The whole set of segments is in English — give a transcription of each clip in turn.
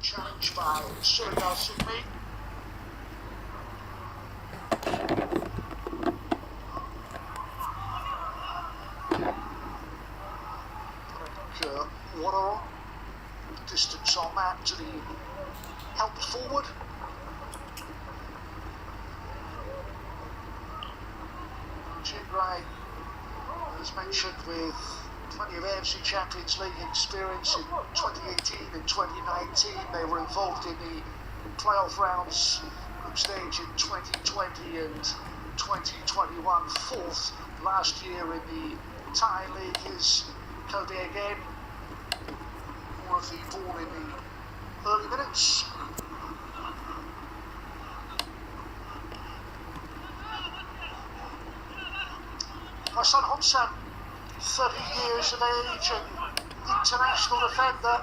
challenged by Vissel Kobe. Water on. Distance on that to the help forward. Chiangrai, as mentioned, with plenty of AFC Champions League experience in 2018 and 2019. They were involved in the playoff rounds group stage in 2020 and 2021. Fourth last year in the Thai League is Kobe again. More of the ball in the early minutes. My son Honsan, 30 years of age and international defender,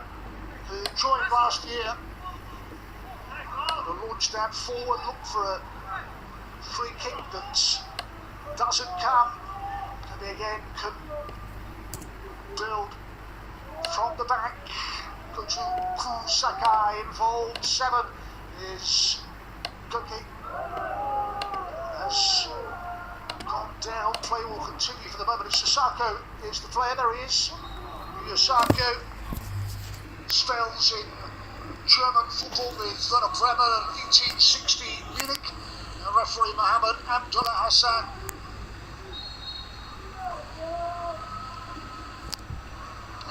who joined last year. To launch that forward, look for a free kick that doesn't come. And again can build from the back. Kuchu Sakai involved. 7 is cooking. Has gone down. Play will continue for the moment. Sasako is the player. There he is. Sasako spells in German football with Werder Bremen 1860 Munich. Referee Mohammed Abdullah Hassan.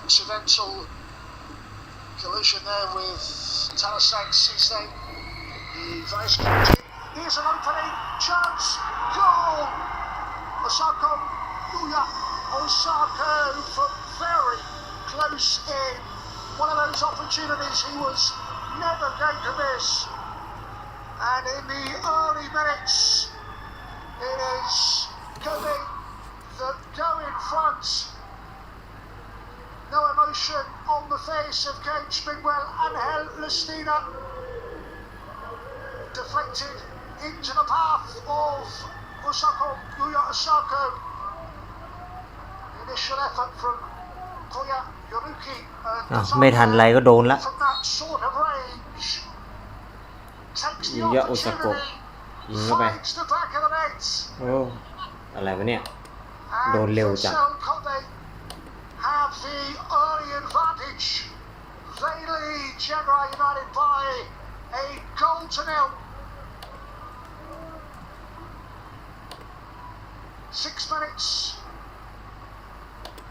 Accidental collision there with Tarasak Sise, the vice captain. Here's an opening chance. Goal! Osako Yuya Osako from very close in. One of those opportunities he was never going to miss. And in the early minutes, it is Kobe that go in front. No emotion on the face of Coach Bigwell. Angel Lustina deflected into the path of Osako Yuya Osako. Initial effort from Koya Yoruki and ไม่ทันไรก็โดนละ from that sort of range takes the ยูยะโอซาโกะ opportunity, ยิงเข้าไป finds the back of the net. โอ้อะไรวะเนี่ย โดนเร็วจัง Vissel Kobe have the early advantage. They lead Chiangrai United by a goal to nil. 6 minutes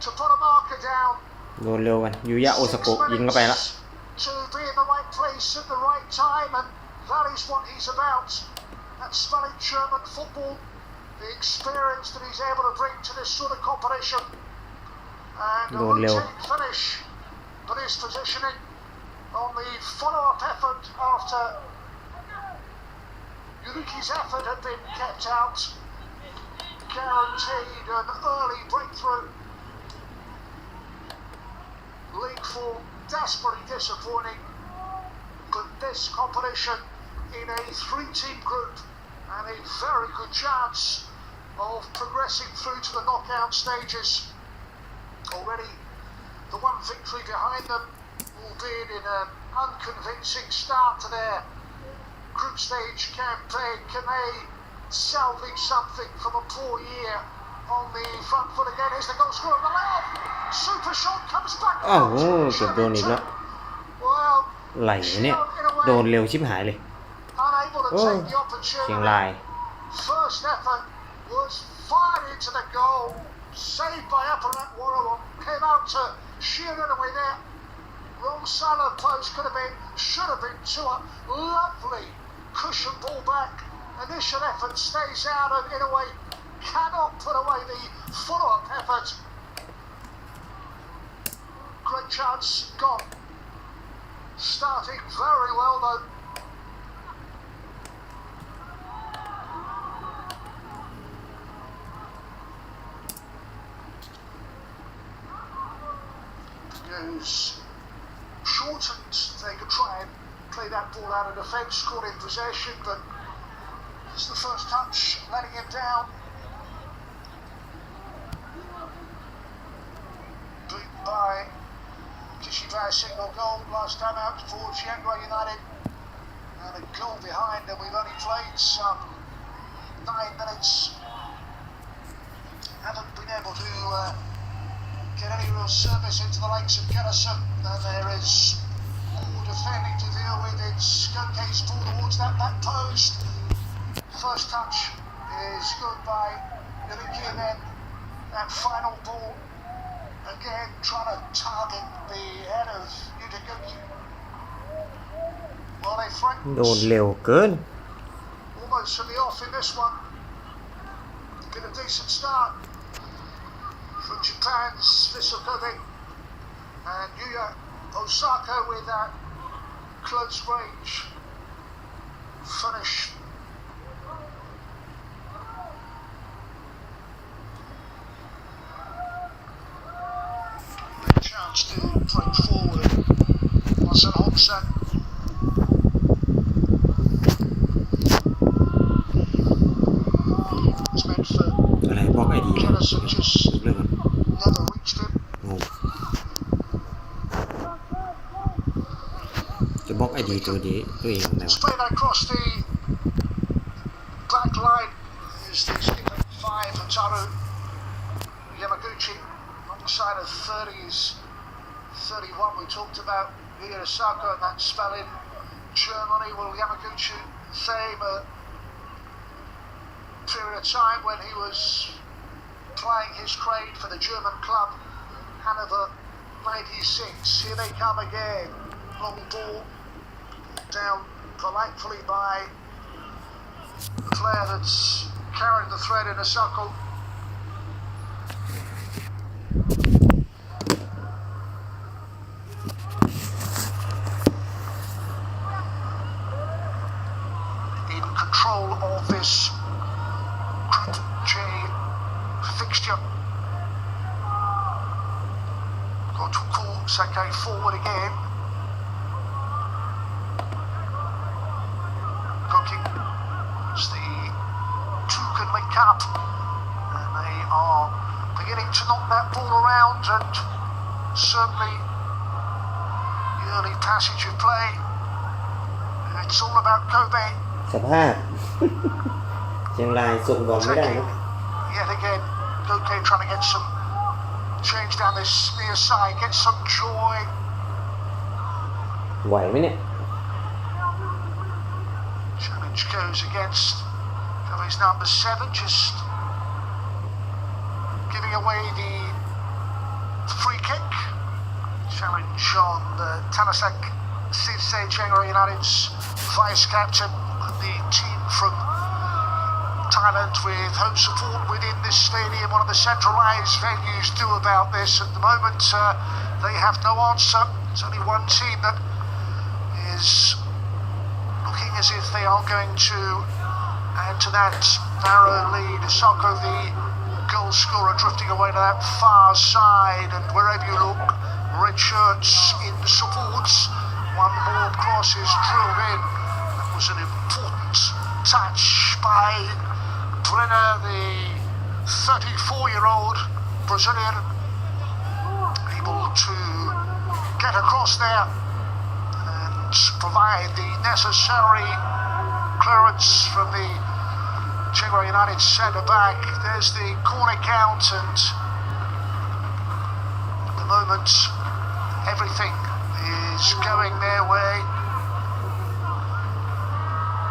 to put a marker down. โดนเร็วกันยูยะโอซาโกะยิงเข้าไปละ To be in the right place at the right time, and that is what he's about. That's spelling German football, the experience that he's able to bring to this sort of competition. And a routine finish, but his positioning on the follow-up effort after Yuruki's effort had been kept out, guaranteed an early breakthrough. League form desperately disappointing, but this competition in a 3-team group and a very good chance of progressing through to the knockout stages. Already the one victory behind them, albeit in an unconvincing start to their group stage campaign. Can they salvage something from a poor year on the front foot again? Here's the goal scorer on the left. Super shot comes back. อ้าวเกือบโดนอีกแล้ว Well, ไหลเนี่ยโดนเร็วชิบหายเลย unable to โอ้ take the เชียง opportunity. ราย First effort was fired into the goal, saved by Upperat Warren, came out to sheer it away there. Wrong side of the post should have been to a lovely cushion ball back. Initial effort stays out and in a way cannot put away the follow-up effort. Great chance gone. Starting very well though. Shortened, they could try and play that ball out of defence, caught in possession, but it's the first touch, letting him down. Beaten by Shibai a single goal last time out for Chiangrai United. And a goal behind, and we've only played some 9 minutes. Haven't been able to get any real service into the likes of Kennison, and there is more defending to deal with. It's Koke's ball towards that back post. First touch is good by Yuriki, and then that final ball again trying to target the head of Yutagoki. Well, they frightened โดนเร็วเกิน almost from the off in this one. Get a decent start from Japan's Vissel Kobe and Yuya Osaka with that close range finish. A chance to break forward. What's Hobson? It's meant for อะไรบล็อกไอดี Kennison, just เรื่อง never reached him. งงจะบล็อกไอดีตัวเองแล้ว Play that across the back line is the skipper 5 Hataru Yamaguchi alongside of 30s 31 we talked about Yuya Osaka and that spell in Germany. Well, Yamaguchi same period of time when he was playing his trade for the German club Hanover 96. Here they come again. Long ball down delightfully by the player that's carried the thread in a circle. In control of this Group J fixture. Got to call Sake forward again. Cooking as the two can link up, and they are beginning to knock that ball around, and certainly the early passage of play, it's all about Kobe. สภาพ เชียงรายส่งบอลไม่ได้ครับ Yet again, Kobe trying to get some change down this near side, get some joy. ไหวไหมเนี่ย Challenge goes against Kobe's number 7, just giving away the free kick. Challenge on Tanasak Sisei Chiangrai United's vice captain, the team from Thailand with home support within this stadium, one of the centralised venues do about this. At the moment, they have no answer. There's only one team that is looking as if they are going to add to that narrow lead. Sako, the goal scorer, drifting away to that far side, and wherever you look, red shirts in supports. One more cross is drilled in. That was an important touch by Brenner, the 34-year-old Brazilian, able to get across there and provide the necessary clearance from the Chiangrai United centre-back. There's the corner count, and at the moment everything is going their way.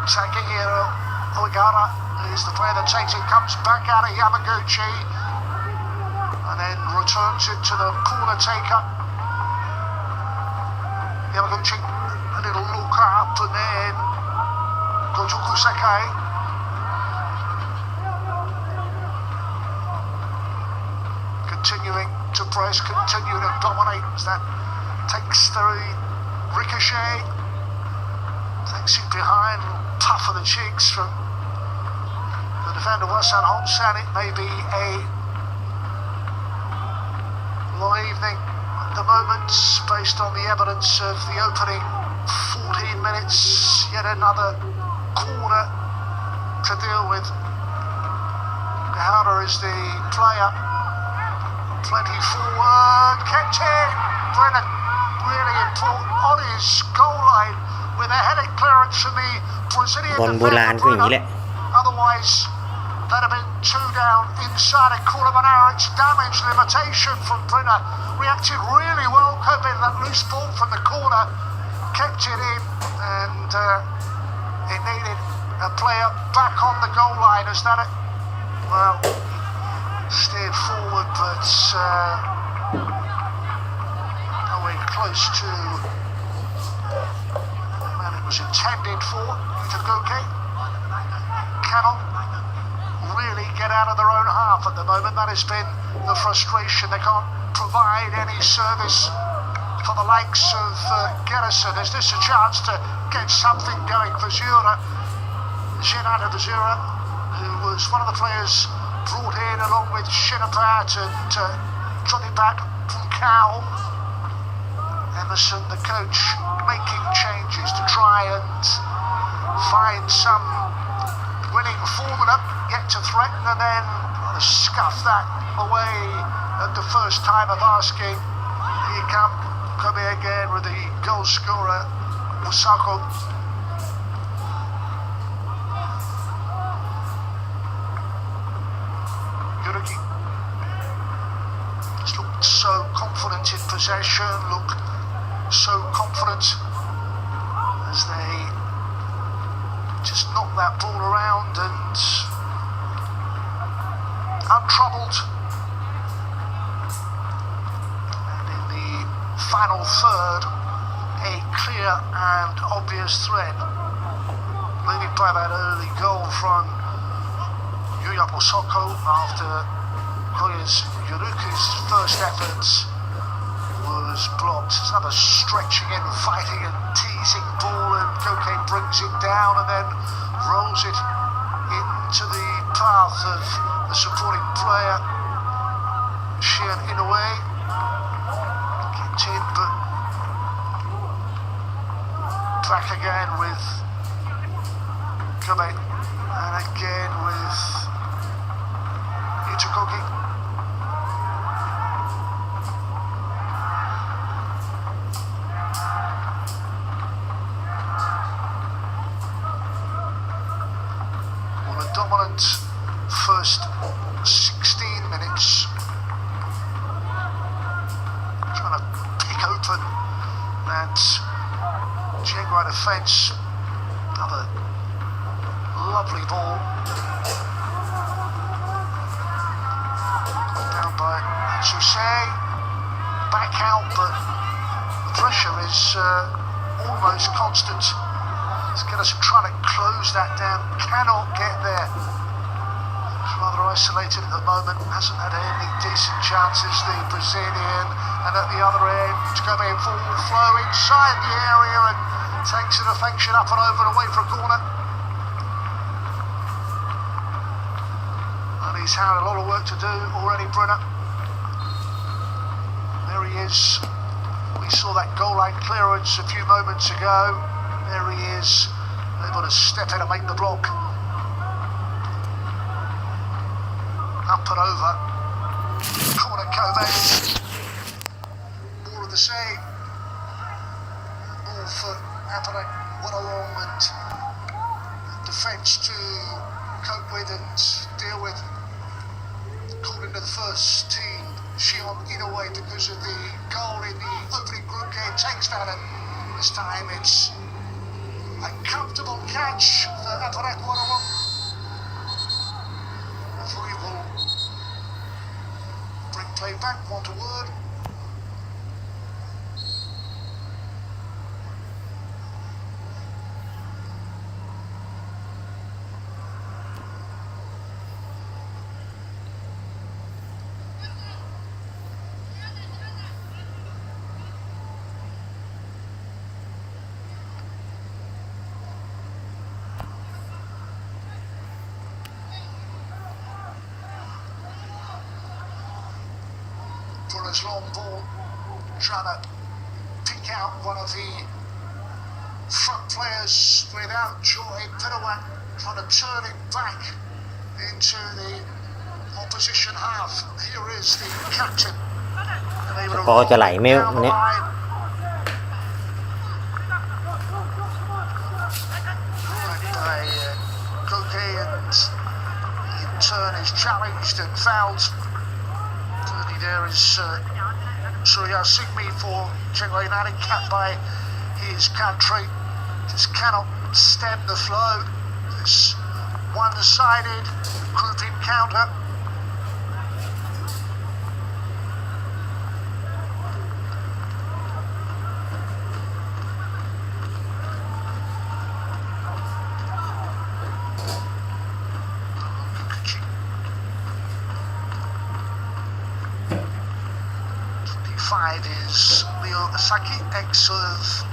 Takehiro Oigara is the player that takes it, comes back out of Yamaguchi and then returns it to the corner taker. Yamaguchi, a little look up, and then Gojoku Sakai. Continuing to press, continue to dominate as that takes the ricochet, takes it behind, tough of the cheeks from the defender Wasan Honsan. It may be a long evening at the moment based on the evidence of the opening 14 minutes. Yet another corner to deal with. Gahara is the player. Plenty forward, kept in, Brennan really important on his goal line with a headed clearance from the Brazilian บอลโบราณก็อย่างนี้แหละ Otherwise, that'd have been 2 down inside a quarter of an hour. It's damage limitation from Brenner. Reacted really well, coping that loose ball from the corner. Kept it in, and it needed a player back on the goal line. Is that it? Well, steered forward, but nowhere close to the man it was intended for. Kobe cannot really get out of their own half at the moment. That has been the frustration. They can't provide any service for the likes of Gerson. Is this a chance to get something going for Zura? Zura, who was one of the players brought in along with Shinapat and Johnny back from Cow. Emerson, the coach, making changes to try and find some winning formula, yet to threaten and then scuff that away at the first time of asking. Here come Kobe again with the goal scorer, Musako. Yuruki just looked so confident in possession, looked so confident as they just knock that ball around and untroubled. And in the final third, a clear and obvious threat, leading by that early goal from Yuya Osoko after Yuruki's first efforts was blocked. It's another stretching in, fighting and teasing ball, and Koke brings it down and then rolls it into the path of the supporting player, Shian Inoue. Kicked in, but back again with Kobe, and again with Itakoki. Dominant first 16 minutes, trying to pick open that Chiangrai defence. Another lovely ball down by Susay, back out, but the pressure is almost constant. Let's trying to close that down, cannot get there. It's rather isolated at the moment, hasn't had any decent chances, the Brazilian, and at the other end, to go in full flow inside the area and takes the deflection up and over and away for a corner. And he's had a lot of work to do already, Brunner. There he is. We saw that goal line clearance a few moments ago. There he is, able to step in and make the block. Up and over. Corner Kobe. More of the same. Ball for Apple went along and defence to cope with and deal with. According to the first team, Shion Inoue, because of the goal in the opening group game, takes that, and this time it's a comfortable catch for Aparek Waralong. Referee will bring play back, want a word. For his long ball, trying to pick out one of the front players without joy. Pirouette trying to turn it back into the opposition half. Here is the captain. พอจะไหลไหมเนี่ย challenged and fouled. Certainly there is Surya Singmi for Chiangrai UTD, capped by his country. Just cannot stem the flow. This one-sided group encounter. Is Leo Asaki, ex of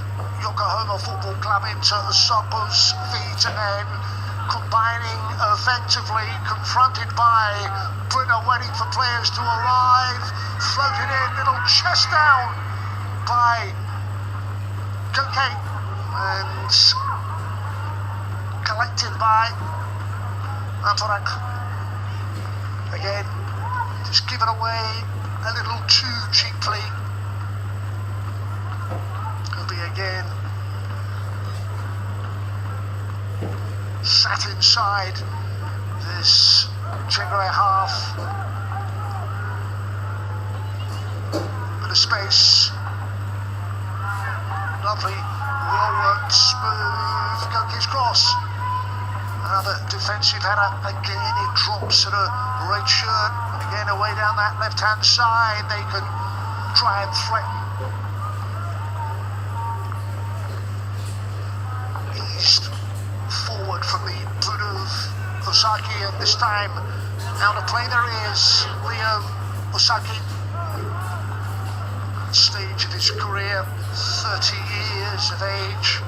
Yokohama Football Club, into Sopo's feet and combining effectively, confronted by Bruno waiting for players to arrive, floated in, little chest down by Koke and collected by Antorak. Again, just given away a little too cheaply. Kobe again sat inside this Chiangrai half. Bit of space. Lovely well worked, smooth Koke's cross. Another defensive header. Again it drops at a red shirt. Again away down that left hand side. They can try and threaten. Eased forward from the boot of Osaki, and this time out of play there is Leo Osaki. Stage of his career, 30 years of age.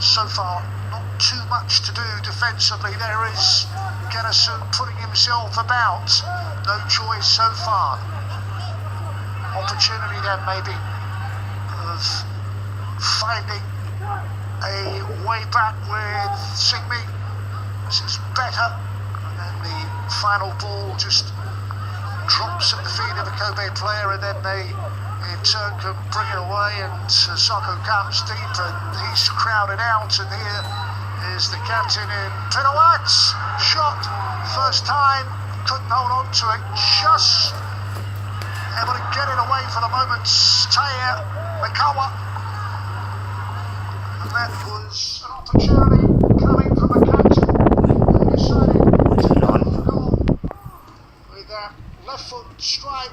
So far, not too much to do defensively. There is Kennison putting himself about. No choice so far. Opportunity then maybe of finding a way back with Singmi. This is better. And then the final ball just drops at the feet of the Kobe player, and then they in turn can bring it away, and Sako comes deep and he's crowded out, and here is the captain in pirouettes. Shot first time, couldn't hold on to it, just able to get it away for the moment. Taya Mikawa, and that was an opportunity coming from the captain, who decided to go with that left foot strike.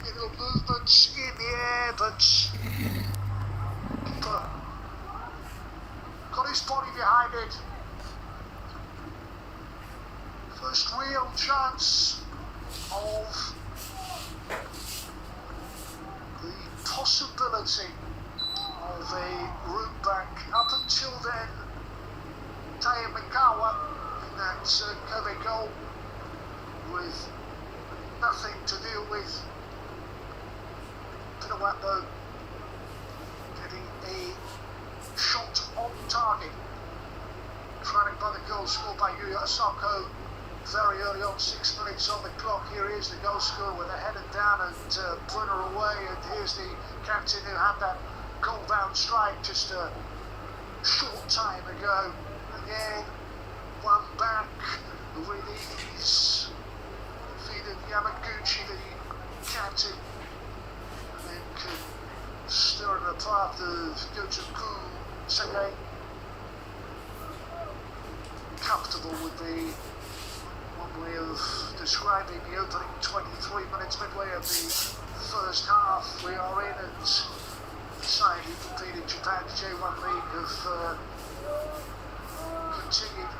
Little movements in the air, but got his body behind it. First real chance of the possibility of a route back. Up until then, Taya Mikawa in that Kobe goal with nothing to deal with. Pirouette though, getting a shot on target. Trailing by the goal scored by Yuya Osako very early on, 6 minutes on the clock. Here is the goal scorer with a header down and Brunner away, and here's the captain who had that goal down strike just a short time ago. Again, one back with ease. Defeated Yamaguchi, the captain. Can stir in the path of Gotoku Senge. Comfortable would be one way of describing the opening 23 minutes midway of the first half. We are in, and the side who competed Japan's J1 League have continued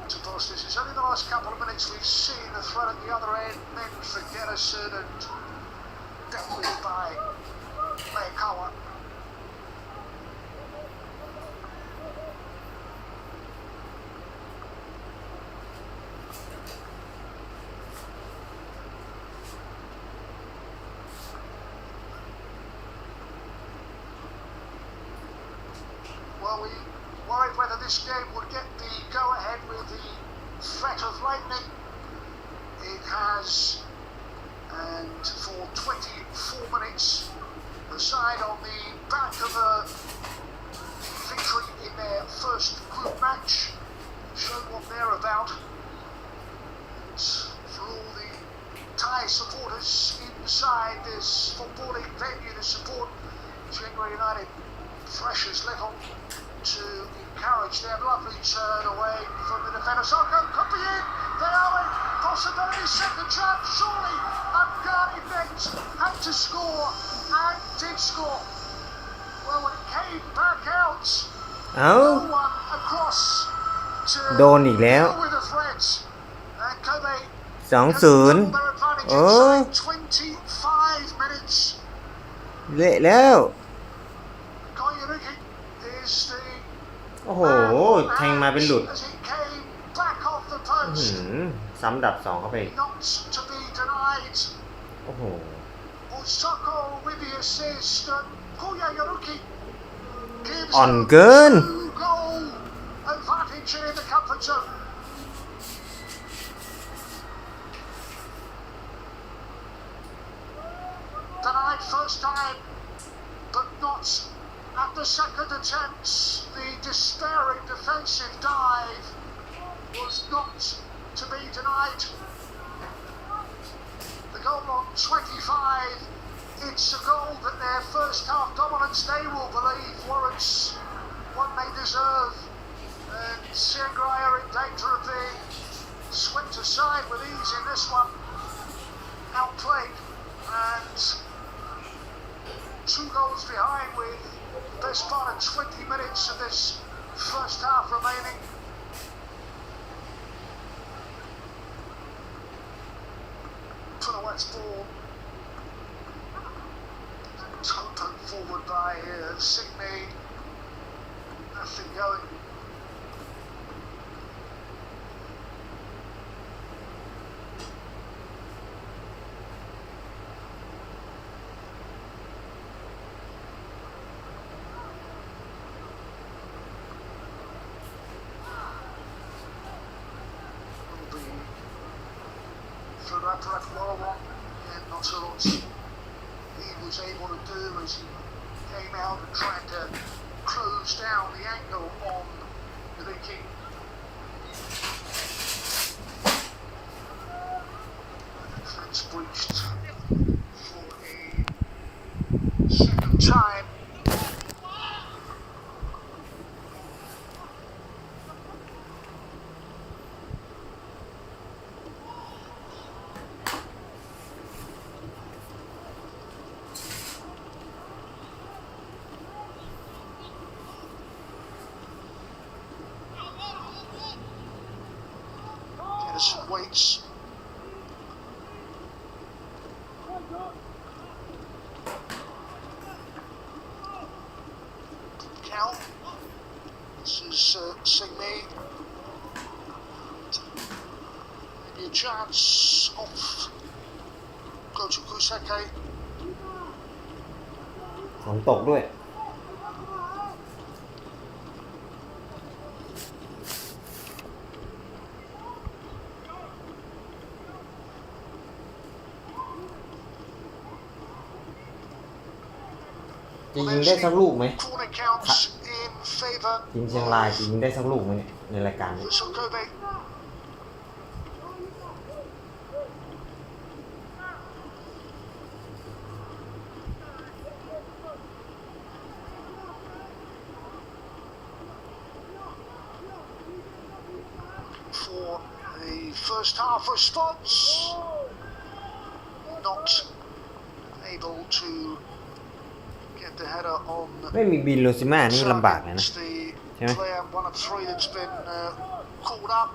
to boss this. It's only the last couple of minutes we've seen the threat at the other end, meant for Kennison and dealt with by Mikawa. Well, we worried whether this game would get the go-ahead with the threat of lightning. It has, and for 24 minutes, the side on the back of a victory in their first group match showed Chiangrai United pressures little to encourage their lovely turn away from the defender. Soko could be in. They are in. Possibility second chance. Surely Afghani Benz had to score and did score. Well, when it came back out, เอ้า no one across to โดนอีกแล้ว deal with the threat. And Kobe 2-0 double their advantage โอ้ inside 25 minutes. เละแล้ว Koyuruki is the โอ้โห แทงมาเป็นหลุด as it came back off the อื้อ post. หือซ้ำดับ2เข้าไปอีก Not to be denied. โอ้โห Osako with the assist. And Koyuruki gives อ่อนเกิน 2-goal advantage in the comfort zone. Denied first time, but not at the second attempt. The despairing defensive dive was not to be denied. The goal on 25, it's a goal that their first half dominance, they will believe, warrants what they deserve. And Chiangrai are in danger of being swept aside with ease in this one. Outplayed and 2 goals behind with the best part of 20 minutes of this first half remaining. Put ball. Open forward by Sydney. Nothing going. For that one, and not so much he was able to do as he came out and tried to close down the angle on Ricky. Defence breached for a second time. Waits. Count. This is Singme. Maybe a chance off. Go to Kusake. ฝนตกด้วย จะยิงได้สักลูกไหมทีมเชียงรายจะยิงได้สักลูกไหมเนี่ยในรายการนี้ For the first half response, not able to get the header on. ไม่มีบินโรซิม่านี่ลำบากเลยนะ ใช่ไหม Player 1 of 3 that's been called up,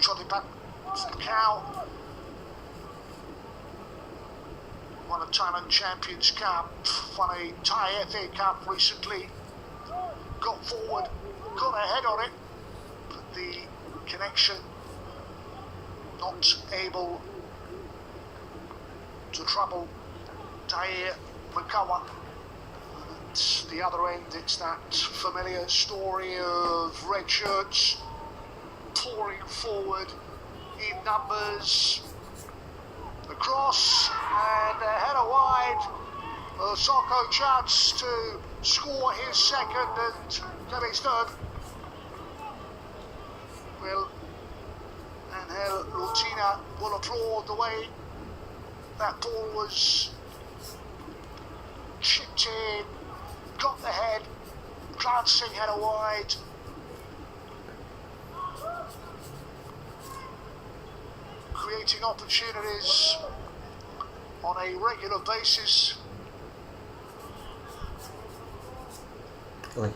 trotted back from Cow. Won a Thailand Champions Cup, won a Thai FA Cup recently. Got forward, got a head on it, but the connection not able to trouble Tahir Makawa. At the other end, it's that familiar story of red shirts pouring forward in numbers. Across and a header wide. Soko chance to score his second and Kobe's third. Well, Angel Lutina will applaud the way that ball was chipped in bouncing header wide. Creating opportunities on a regular basis. โอ้ย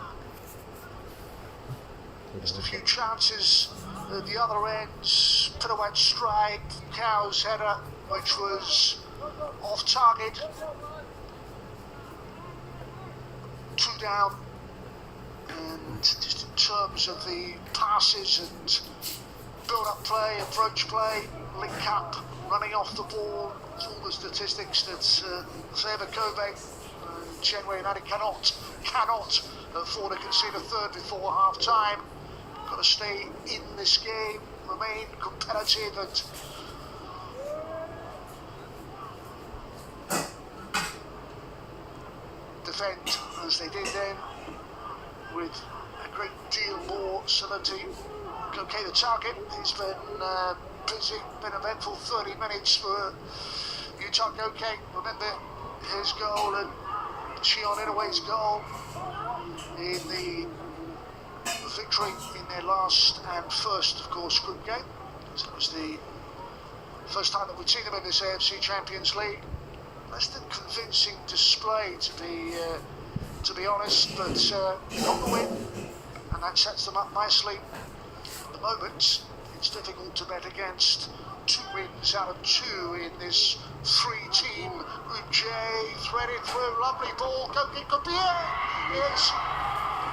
Just a few chances at the other end. Pirouette strike, Cow's header, which was off target. 2 down. And just in terms of the passes and build-up play, approach play, link up, running off the ball, all the statistics that Vissel Kobe, Chiangrai UTD cannot afford to concede a third before half-time. Got to stay in this game, remain competitive and defend as they did then with a great deal more solidity. Okay, the target has been busy, been eventful 30 minutes for Utah Goke. Remember his goal and Chion Inoue's goal in the victory in their last and first, of course, group game. So it was the first time that we'd seen them in this AFC Champions League. Less than convincing display, to be honest, but they got the win, and that sets them up nicely. At the moment, it's difficult to bet against 2 wins out of 2 in this 3-team Group J. Threaded through, lovely ball, Goke could be it. Yes.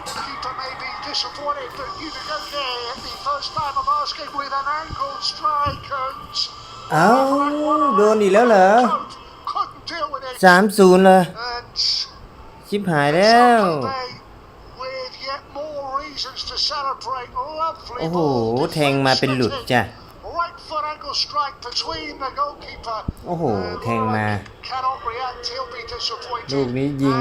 Keeper may be disappointed, but Yuta Goke hit the first time of asking with an ankle strike and เอ้าโดนอีกแล้วเหรอ couldn't deal with it. 3-0 เลย And ชิบหายแล้ว with yet more reasons to celebrate. Lovely โอ้โห ball, แทงมาเป็นหลุดจ้ะ right foot ankle strike between the goalkeeper. โอ้โห แทงมา Cannot react, he'll be disappointed. ลูกนี้ยิง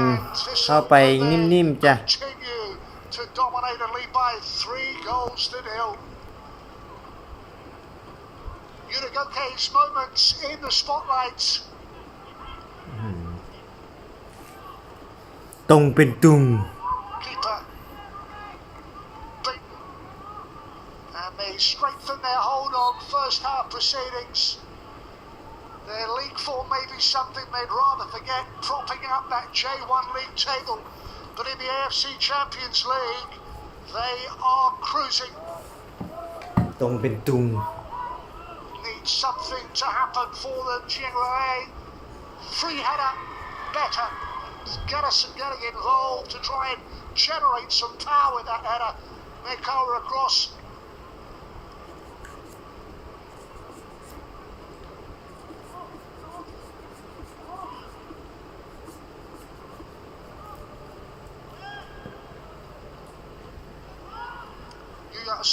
เข้าไปนิ่มๆจ้ะ Continue to dominate and lead by 3 goals to 0. Yuta Goke's moments in the spotlight. ตรงเป็นตุง Keeper beaten, and they strengthen their hold on first half proceedings. Their league form may be something they'd rather forget, propping up that J1 league table, but in the AFC Champions League, they are cruising. ตรงเป็นตุง Needs something to happen for them. Chiangrai, free header, better. Getting involved to try and generate some power with that header. Mekara across.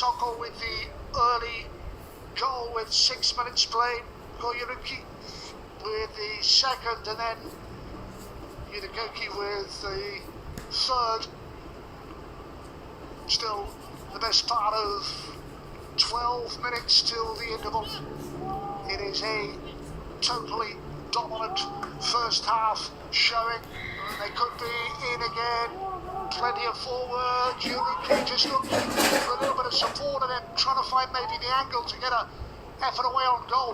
Soko with the early goal with 6 minutes played. Koyuruki with the second, and then Yudagoki with the third. Still the best part of 12 minutes till the interval. It is a totally dominant first half showing. They could be in again. Plenty of forward. Yuruki just looking for a little bit of support and then trying to find maybe the angle to get a effort away on goal.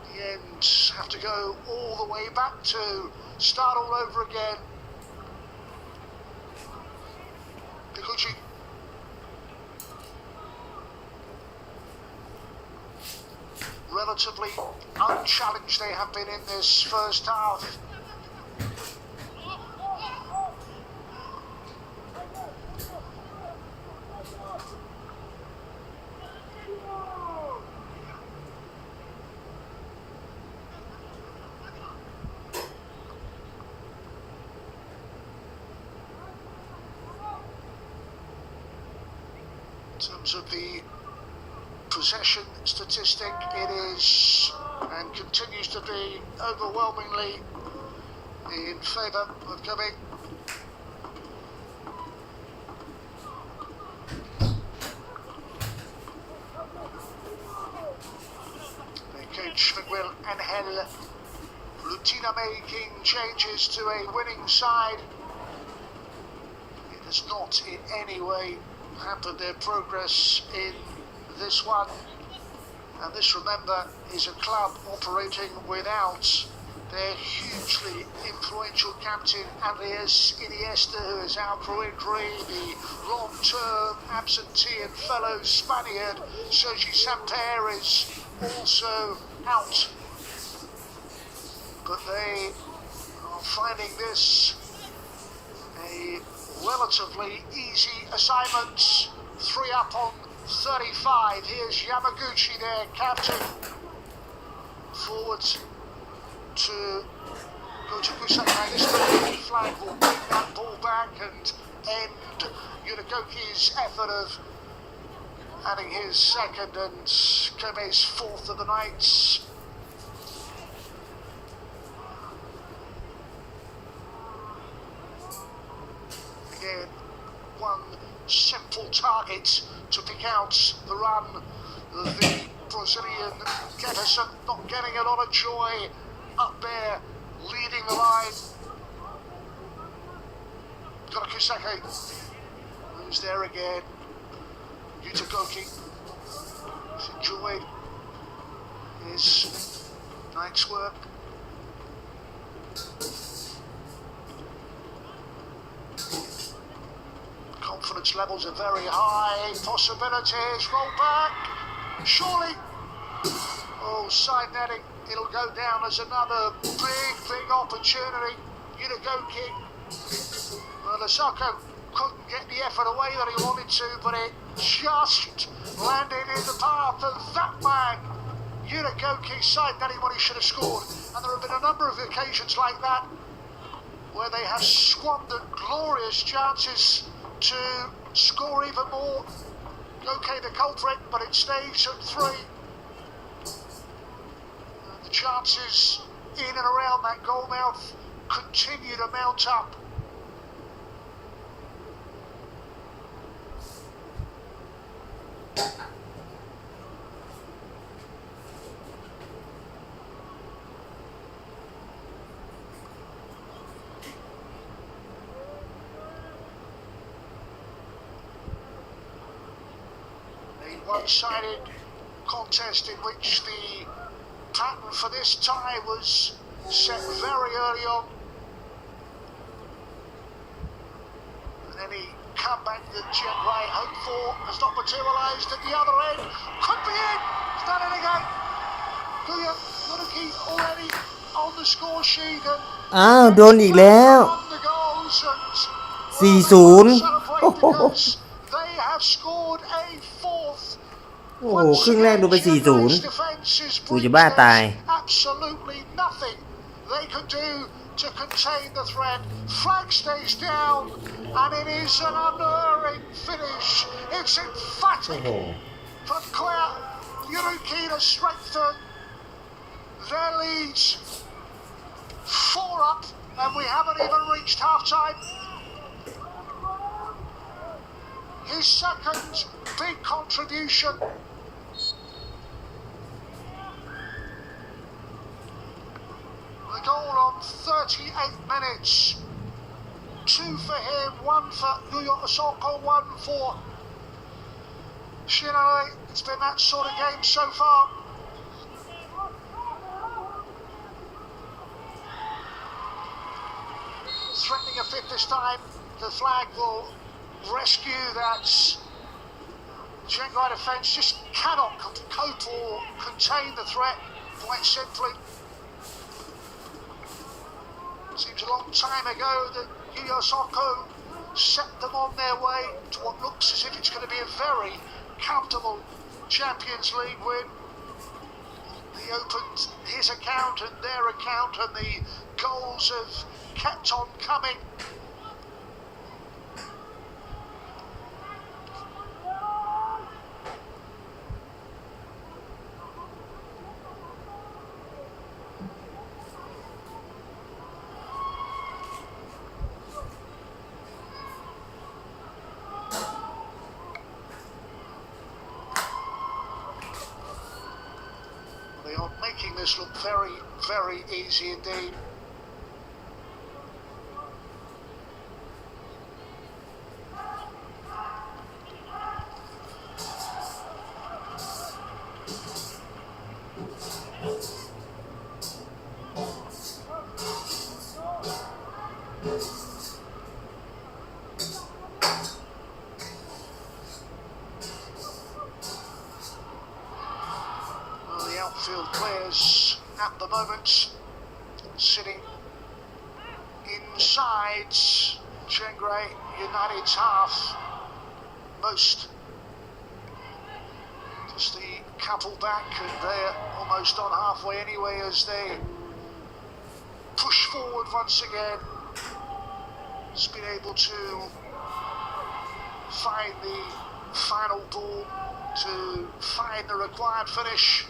The ends have to go all the way back to start all over again. Kikuchi. Relatively unchallenged they have been in this first half. In terms of the possession statistic, it is and continues to be overwhelmingly in favour of Kobe. Their coach Miguel del Angel. Rutina making changes to a winning side. It has not in any way hampered their progress in this one. And this, remember, is a club operating without their hugely influential captain Andres Iniesta, who is out for injury, the long-term absentee and fellow Spaniard Sergi Samper is also out. But they are finding this a relatively easy assignment. 3 up on 35. Here's Yamaguchi, their captain. Forward to go to Kusaka. This time flag will bring that ball back and end Yunagoki's effort of adding his second and Kobe's fourth of the night. Again, one simple target to pick out the run of the Brazilian Getterson, not getting a lot of joy up there, leading the line. Got Kusake, who's there again. Yutagoki has enjoyed his night's work. Confidence levels are very high. Possibilities. Roll back. Surely. Oh, side netting. It'll go down as another big opportunity. Yunagoki. Well, Osako couldn't get the effort away that he wanted to, but it just landed in the path of that man. Yunagoki side netting what he should have scored. And there have been a number of occasions like that where they have squandered glorious chances to score even more. Okay, the culprit, but it stays at 3. And the chances in and around that goal mouth continue to mount up. One-sided contest in which the pattern for this tie was set very early on. And any comeback that Chiangrai hoped for has not materialised at the other end. Could be in! It's done it again! Yunagoki already on the score sheet and โดนอีกแล้ว on the goals and 4-0 celebrate because they have scored a fourth. โอ้โหครึ่งแรกดูไป 4-0 กูจะบ้าตาย Absolutely nothing they could do to contain the threat. Flag stays down and it is an unerring finish. It's emphatic from Claire Yuruki to strengthen their leads. 4 up and we haven't even reached half-time. His second big contribution. The goal on 38 minutes. 2 for him, 1 for Yuya Osako, 1 for Shinai. It's been that sort of game so far. Threatening a fifth this time. The flag will rescue that Chiangrai defence. Just cannot cope or contain the threat, quite simply. Seems a long time ago that Yuya Osako set them on their way to what looks as if it's going to be a very comfortable Champions League win. He opened his account and their account and the goals have kept on coming. on making this look very, very easy indeed. Outfield players at the moment sitting inside Chiangrai United's half. Most just the couple back, and they're almost on halfway anyway as they push forward once again. It's been able to find the final ball to find the required finish.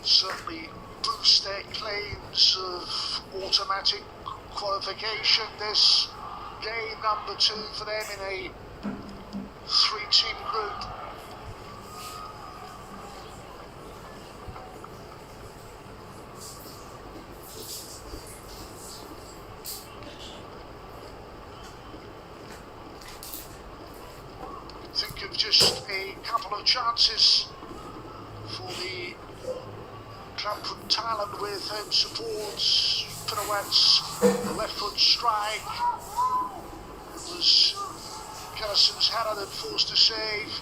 Certainly boost their claims of automatic qualification. This game number 2 for them in a 3-team group. Think of just a couple of chances for the club from Thailand with home supports, pirouettes, the left foot strike. It was Garrison's header that forced a save.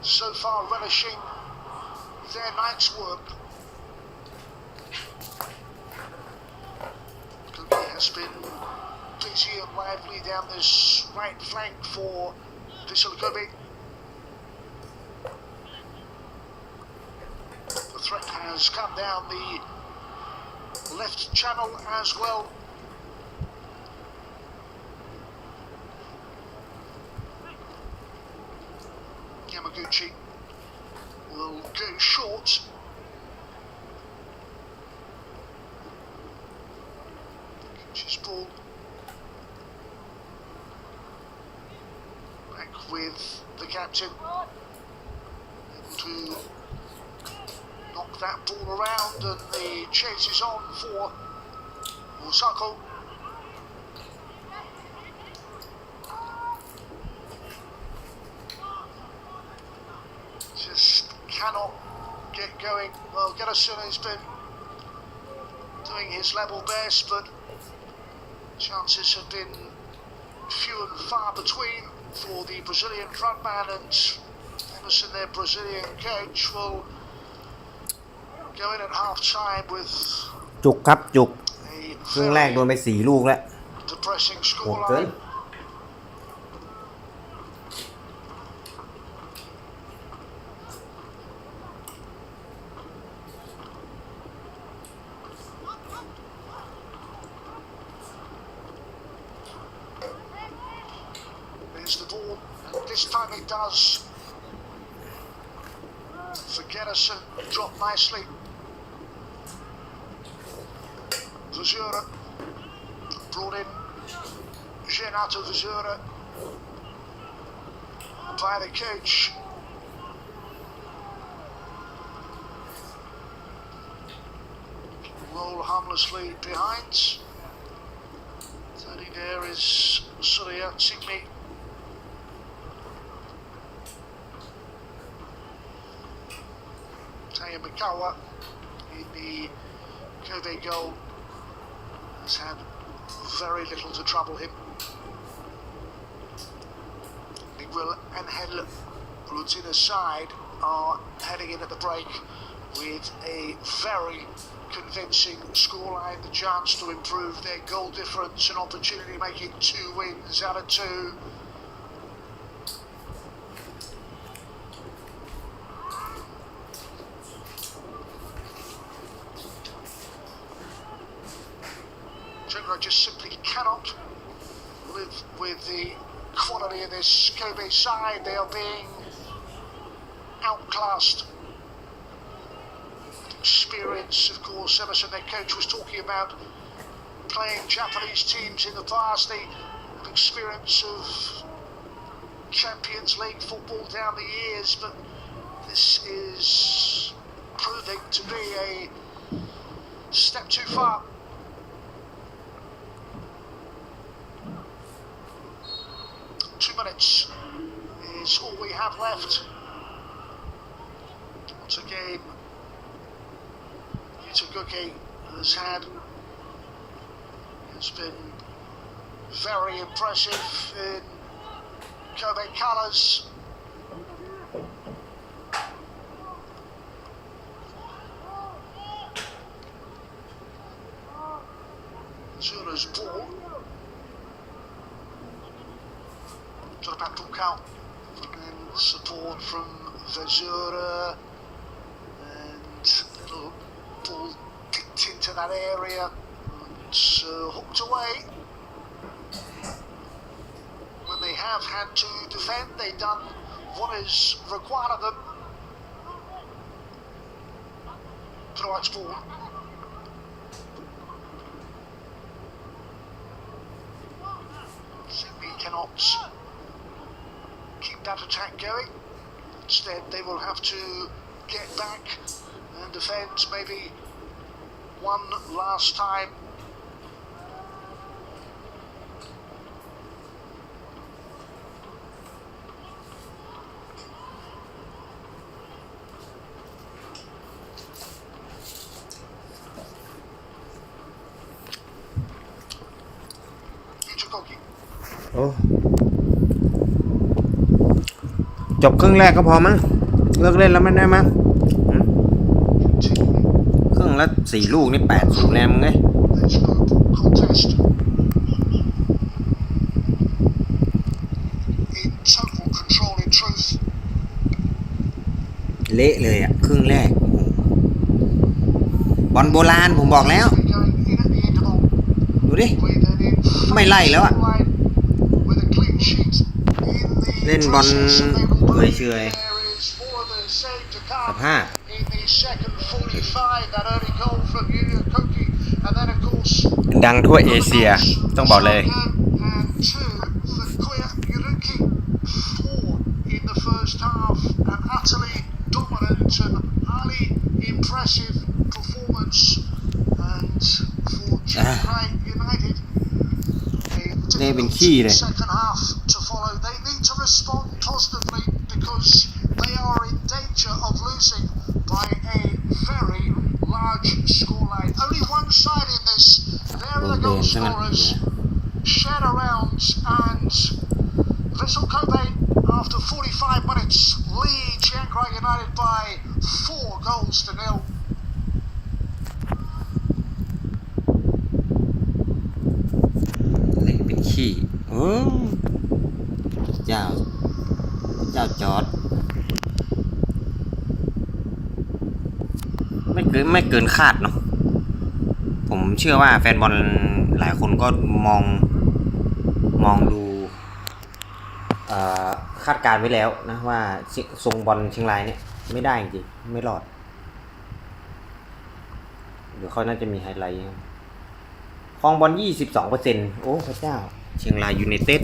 So far relishing their night's work. Kobe has been busy and lively down this right flank for Vissel Kobe. The threat has come down the left channel as well. Yamaguchi will go short. Gucci's ball back with the captain, able to knock that ball around, and the chase is on for Osako. Just cannot get going. Well, Garrison has been doing his level best, but chances have been few and far between for the Brazilian frontman, and Emerson, their Brazilian coach, will go in at half time with จุกครับจุก a ครึ่งแรกโดนไป4 ลูกแล้ว depressing โหดเกิน scoreline. There's the ball, and this time it does. For Garrison, dropped nicely. Vizura brought in Renato Vizura by the coach. Roll harmlessly behind. Standing there is Surya Sigmi. Taya Mikawa in the Kobe goal has had very little to trouble him. Miguel Angel Rutina's side are heading in at the break with a very convincing scoreline, the chance to improve their goal difference, an opportunity to make it 2 wins out of 2. Chiangrai just simply cannot live with the quality of this Kobe side. They are being outclassed. Experience, of course, Emerson, their coach, was talking about playing Japanese teams in the past. The experience of Champions League football down the years, but this is proving to be a step too far. Minutes is all we have left. Once again, Itaguchi has been very impressive in Kobe colours. Zura's ball. To the back out, and support from Vazura, and little ball kicked into that area, and hooked away. When they have had to defend, they've done what is required of them. Croat's ball. Simply cannot keep that attack going. Instead, they will have to get back and defend maybe one last time. Itaguchi. โอ้จบครึ่งแรกก็พอมั้งเลิกเล่นแล้วไม่ได้มั้งครึ่งละ4 ลูกนี่8-0แล้วมึงไงเละเลยอ่ะครึ่งแรกบอลโบราณผมบอกแล้วดูดิไม่ไล่แล้วอ่ะเล่นบอลเฉยๆสภาพดังทั่วเอเชียต้องบอกเลยนี่เป็นขี้เลยrespond positively because they are in danger of losing by a very large scoreline. Only one side in this. There are the goal scorers. Shadow rounds and Vissel Kobe after 45 minutes lead Chiangrai United by 4 goals to nil. เล่นเป็นขี้เจ้าจอร์จไม่เกินคาดเนาะผมเชื่อว่าแฟนบอลหลายคนก็มองดูคาดการไว้แล้วนะว่าทรงบอลเชียงรายเนี่ยไม่ได้จริงไม่รอดเดี๋ยวเขาน่าจะมีไฮไลท์ครองบอล 22% โอ้พระเจ้าเชียงรายยูไนเต็ด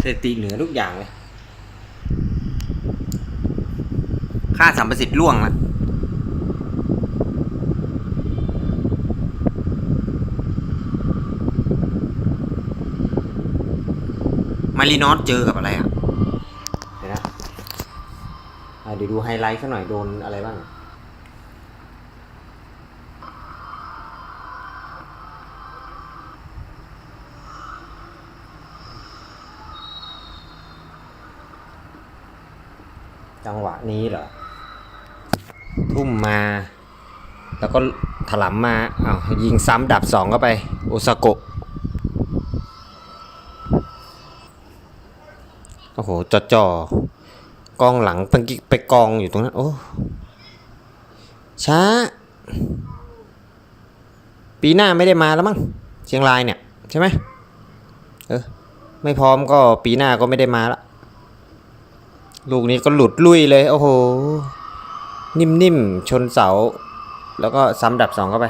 สถิติเหนือทุกอย่างเลยค่าสัมประสิทธิ์ล่วงละมารีนอสเจอกับอะไรอ่ะเดี๋ยวนะเดี๋ยวดูไฮไลท์สักหน่อยโดนอะไรบ้างจังหวะนี้เหรอทุ่มมาแล้วก็ถลำมายิงซ้ำดับ2เข้าไปโอซาโกะโอ้โหจ่อกองหลังไปกองอยู่ตรงนั้นโอ้ช้า ปีหน้าไม่ได้มาแล้วมั้งเชียงรายเนี่ยใช่ไหมไม่พร้อมก็ปีหน้าก็ไม่ได้มาละลูกนี้ก็หลุดลุยเลยโอ้โหนิ่มๆชนเสาแล้วก็ซ้ำดับ2เข้าไป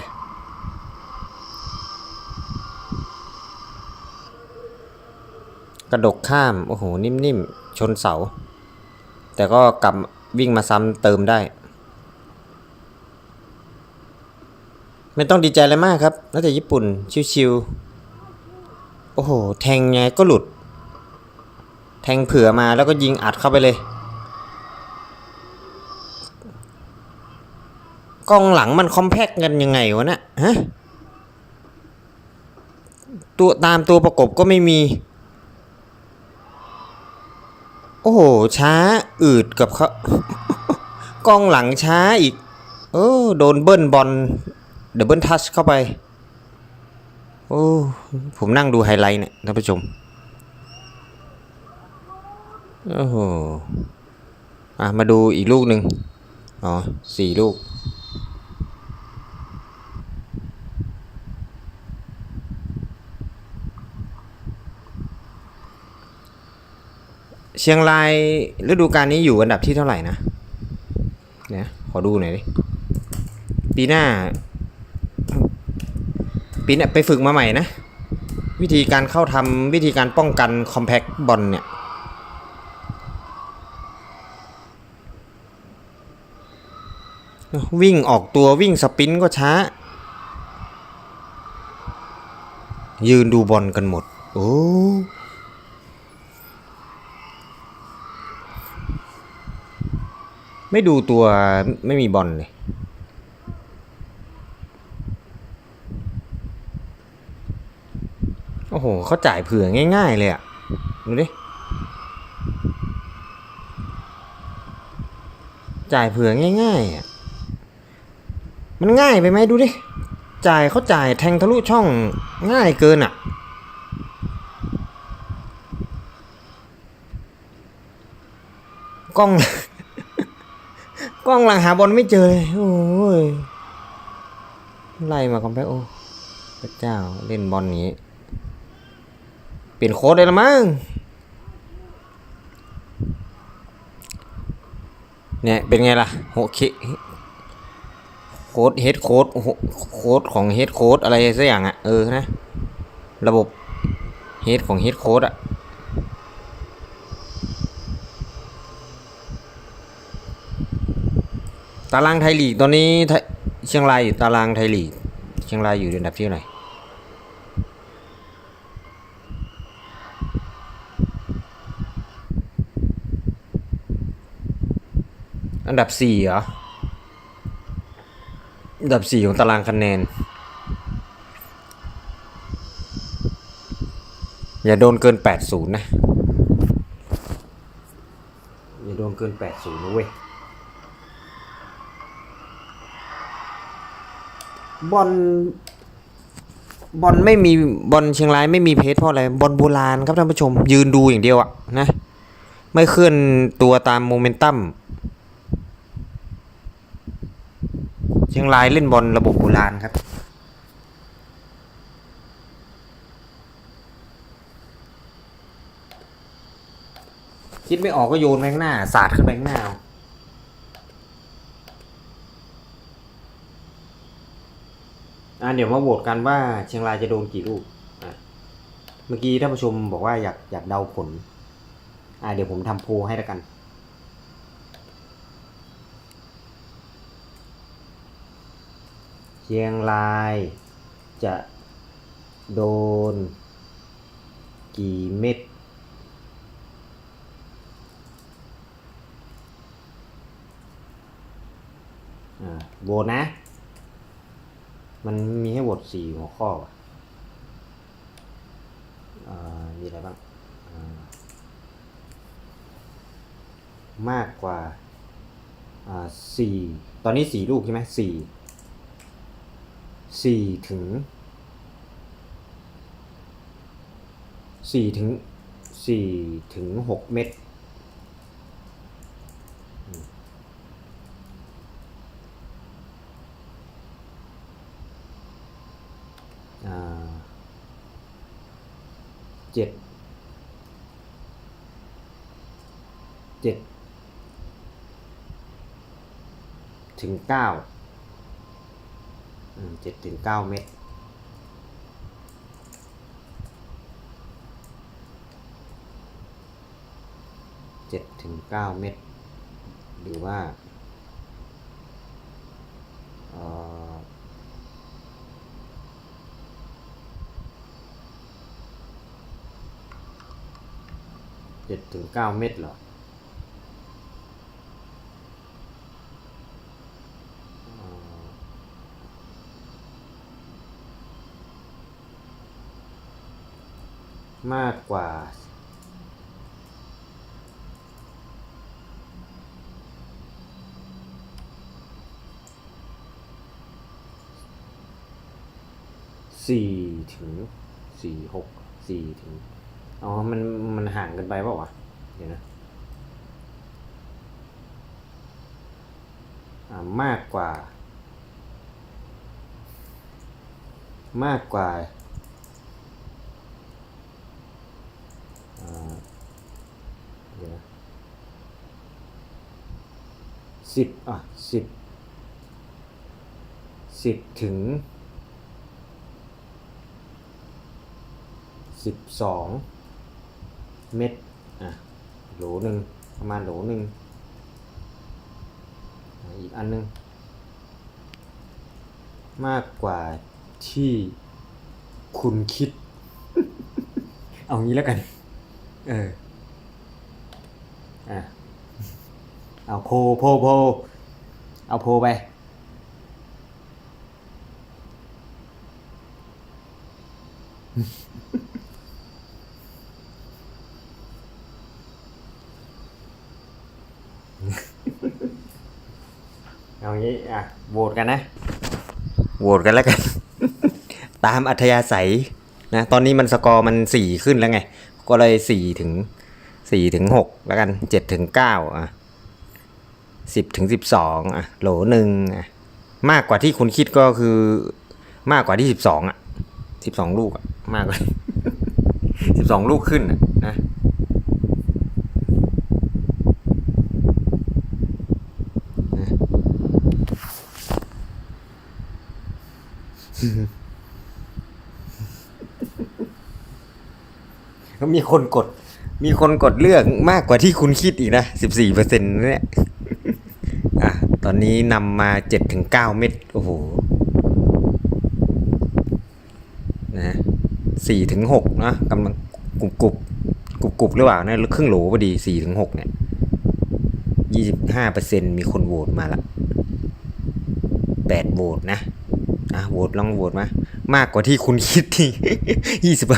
กระดกข้ามโอ้โหนิ่มๆชนเสาแต่ก็กลับวิ่งมาซ้ำเติมได้ไม่ต้องดีใจอะไรมากครับนักเตะญี่ปุ่นชิวๆโอ้โหแทงไงก็หลุดแทงเผื่อมาแล้วก็ยิงอัดเข้าไปเลยกองหลังมันคอมแพคกันยังไงวะเนี่ยฮะตัวตามตัวประกบก็ไม่มีโอ้โหช้าอืดกับเขา กองหลังช้าอีกโดนเบิ้ลบอลดับเบิลทัชเข้าไปโอ้ผมนั่งดูไฮไลท์เนี่ยท่านผู้ชมโอ้โหมาดูอีกลูกหนึ่ง4 ลูกเชียงรายฤดูกาลนี้อยู่อันดับที่เท่าไหร่นะเนี่ยขอดูหน่อยดิปีหน้าไปฝึกมาใหม่นะวิธีการเข้าทำวิธีการป้องกันคอมแพคบอลเนี่ยวิ่งออกตัววิ่งสปรินต์ก็ช้ายืนดูบอลกันหมดโอ้ไม่ดูตัวไม่มีบอลเลยโอ้โหเขาจ่ายเผื่อง่ายๆเลยอ่ะดูดิจ่ายเผื่อง่ายๆอ่ะมันง่ายไปไหมดูดิเขาจ่ายแทงทะลุช่องง่ายเกินอ่ะกล้อง กล้องหลังหาบอลไม่เจอเลยโอ้ยไล่มาคอมแพคโอ้พระเจ้าเล่นบอลนี้เปลี่ยนโค้ดได้ละมั้งเนี่ยเป็นไงล่ะโค้ดเฮดโค้ดของเฮดโค้ดอะไรสักอย่างอ่ะนะระบบเฮดของเฮดโค้ดอ่ะตารางไทยลีกตอนนี้เชียงรายอยู่ตารางไทยลีกเชียงรายอยู่อันดับที่เท่าไหร่อันดับ4เหรออันดับ4ของตารางคะแนนอย่าโดนเกิน80นะอย่าโดนเกิน80นะเว้ยบอลไม่มีบอลเชียงรายไม่มีเพจเพราะอะไรบอลโบราณครับท่านผู้ชมยืนดูอย่างเดียวอะนะไม่เคลื่อนตัวตามโมเมนตัมเชียงรายเล่นบอลระบบโบราณครับคิดไม่ออกก็โยนไปข้างหน้าสาดขึ้นไปข้างหน้าเดี๋ยวมาโหวตกันว่าเชียงรายจะโดนกี่ลูกเมื่อกี้ท่านผู้ชมบอกว่าอยากเดาผลเดี๋ยวผมทำโพลให้แล้วกันเชียงรายจะโดนกี่เม็ดโหวตนะมันมีให้โหวต4 หัวข้อมีอะไรบ้างมากกว่า4ตอนนี้4 ลูกใช่ไหม4 ถึง6 เม็ด 7 ถึง 9 7 ถึง 9 เมตร7 ถึง 9 เมตรหรือว่า7 ถึง 9 เมตรเหรอมากกว่า4 ถึง 4 ถึงมันห่างกันไปเปล่าวะเดี๋ยวนะมากกว่าเดี๋ยวนะ10 ถึง 12 เม็ดโหลหนึ่งประมาณโหลหนึ่งอีกอันนึงมากกว่าที่คุณคิด เอางี้แล้วกันเอาโพเอาโพไปเอางี้โหวตกันนะโหวตกันแล้วกัน ตามอัธยาศัยนะตอนนี้มันสกอร์มัน4ขึ้นแล้วไงก็เลย4 ถึง 6แล้วกัน7 ถึง 9 10 ถึง 12โหลหนึ่งมากกว่าที่คุณคิดก็คือมากกว่าที่12 ลูกมากกว่า 12 ลูกขึ้นนะมีคนกดเลือกมากกว่าที่คุณคิดอีกนะ 14% เนี่ยตอนนี้นำมา 7 ถึง 9 เม็ดโอ้โหนะ4 ถึง 6นะกำลังกรุบหรือเปล่านะครึ่งโหลพอดี4 ถึง 6เนี่ย 25% มีคนโหวตมาละ8 โหวตนะโหวตลองโหวตมากกว่าที่คุณคิดที่ 25%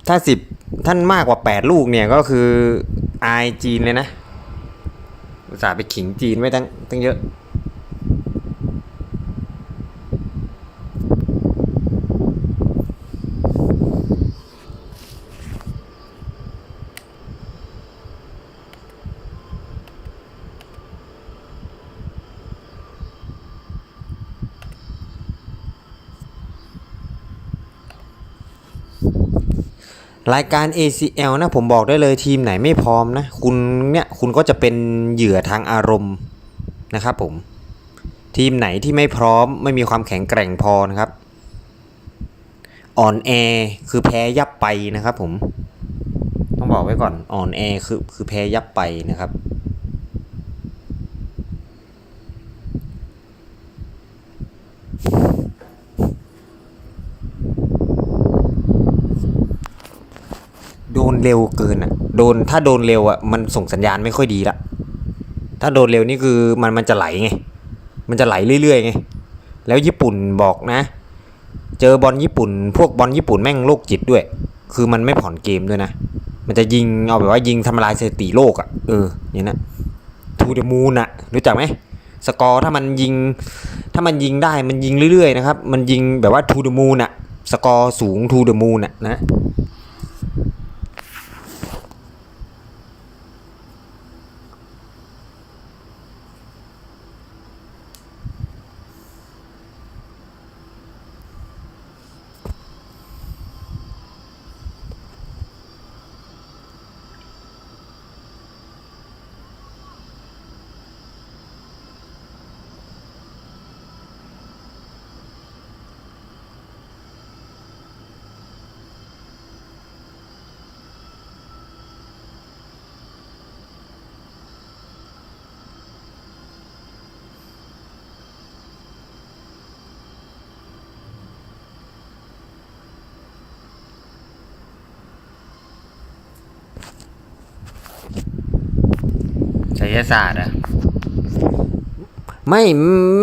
ถ้า10ท่านมากกว่า8 ลูกเนี่ยก็คืออายจีนเลยนะอุตส่าห์ไปขิงจีนไว้ตั้งเยอะรายการ ACL นะผมบอกได้เลยทีมไหนไม่พร้อมนะคุณก็จะเป็นเหยื่อทางอารมณ์นะครับผมทีมไหนที่ไม่พร้อมไม่มีความแข็งแกร่งพอนะครับอ่อนแอคือแพ้ยับไปนะครับผมต้องบอกไว้ก่อนอ่อนแอคือแพ้ยับไปนะครับโดนเร็วเกินถ้าโดนเร็วมันส่งสัญญาณไม่ค่อยดีละถ้าโดนเร็วนี่คือมันจะไหลไงมันจะไหลเรื่อยๆไงแล้วญี่ปุ่นบอกนะเจอบอลญี่ปุ่นพวกบอลญี่ปุ่นแม่งโรคจิตด้วยคือมันไม่ผ่อนเกมด้วยนะมันจะยิงเอาแบบว่ายิงทำลายสถิติโลกอย่างนั้นทูเดอะมูนรู้จักไหมสกอร์ถ้ามันยิงได้มันยิงเรื่อยๆนะครับมันยิงแบบว่าทูเดอะมูนสกอร์สูงทูเดอะมูนนะ ยศาสตร์อะไ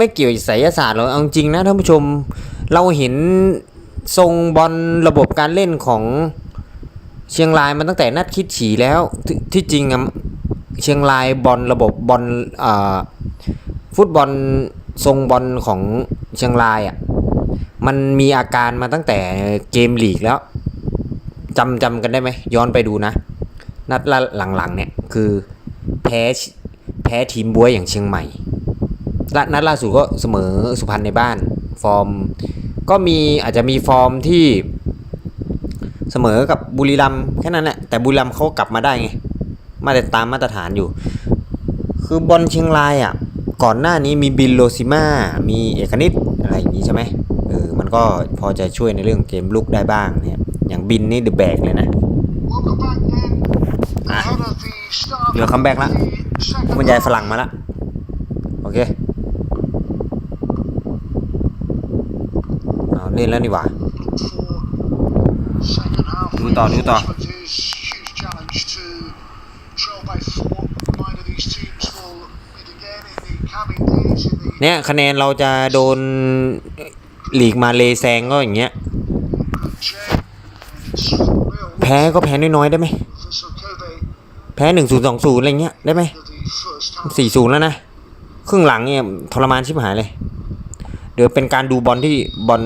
ม่เกี่ยวกับไสยศาสตร์หรอกเอาจริงนะท่านผู้ชมเราเห็นทรงบอลระบบการเล่นของเชียงรายมันตั้งแต่นัดคิดฉี่แล้วที่จริงอะเชียงรายบอลระบบบอลฟุตบอลทรงบอลของเชียงรายอะมันมีอาการมาตั้งแต่เกมลีกแล้วจำกันได้ไหมย้อนไปดูนะนัดหลังๆเนี่ยคือแพ้ทีมบ๊วยอย่างเชียงใหม่นัดล่าสุดก็เสมอสุพรรณในบ้านฟอร์มก็อาจจะมีฟอร์มที่เสมอกับบุรีรัมย์แค่นั้นแหละแต่บุรีรัมย์เขากลับมาได้ไงตามมาตรฐานอยู่คือบอลเชียงรายอ่ะก่อนหน้านี้มีบิลโลซิม่ามีเอกนิตอะไรอย่างนี้ใช่ไหมมันก็พอจะช่วยในเรื่องเกมลุกได้บ้างเนี่ยอย่างบินนี่เดอะแบกเลยนะเหลือคัมแบ็กละผู้บรรยายฝรั่งมาละโอเคเอาเล่นแล้วนี่หว่าดูต่อเนี่ยคะแนนเราจะโดนลีกมาเลแซงก็อย่างเงี้ยแพ้ก็แพ้น้อยๆได้ไหมแพ้ 1-0 2-0 อะไรเงี้ยได้ไหม 4-0 แล้วนะครึ่งหลังเนี่ยทรมานชิบหายเลยเดี๋ยวเป็นการดูบอลที่บอล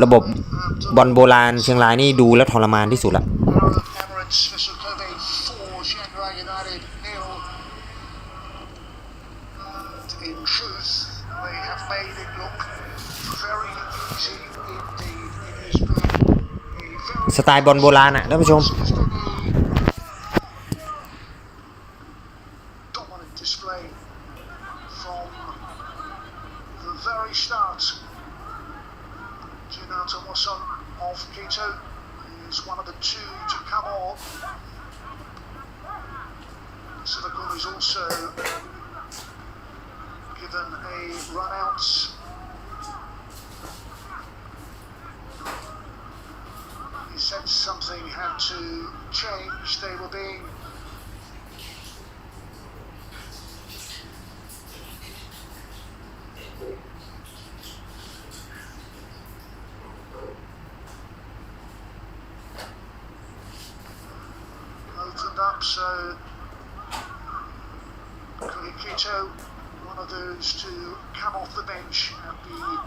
ระบบบอลโบราณเชียงรายนี่ดูแล้วทรมานที่สุดละสไตล์บอลโบราณอะท่านผู้ชมSomething had to change. They were being opened up, so Kito, one of those to come off the bench at the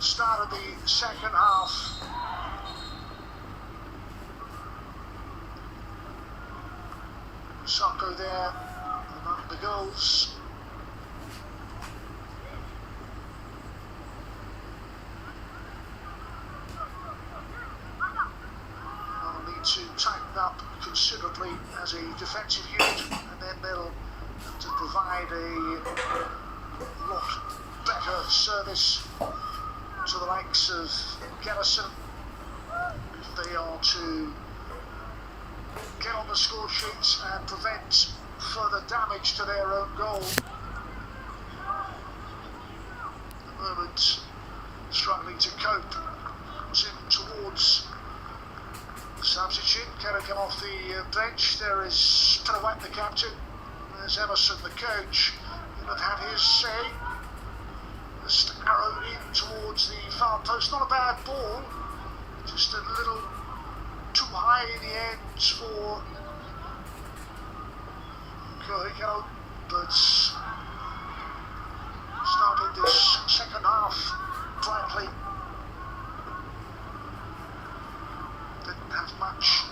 start of the second half. Sako there among the goals. They'll need to tighten up considerably as a defensive unit, and then they'll have to provide a lot better service to the likes of Garrison if they are to get on the score sheets and prevent further damage to their own goal. At the moment, struggling to cope. Comes in towards the substitute. Can come off the bench. There is Pirouette, the captain. There's Emerson, the coach. He'll have had his say. Just arrowed in towards the far post. Not a bad ball. Just a little too high in the ends for Kohiko, but started this second half brightly. Didn't have much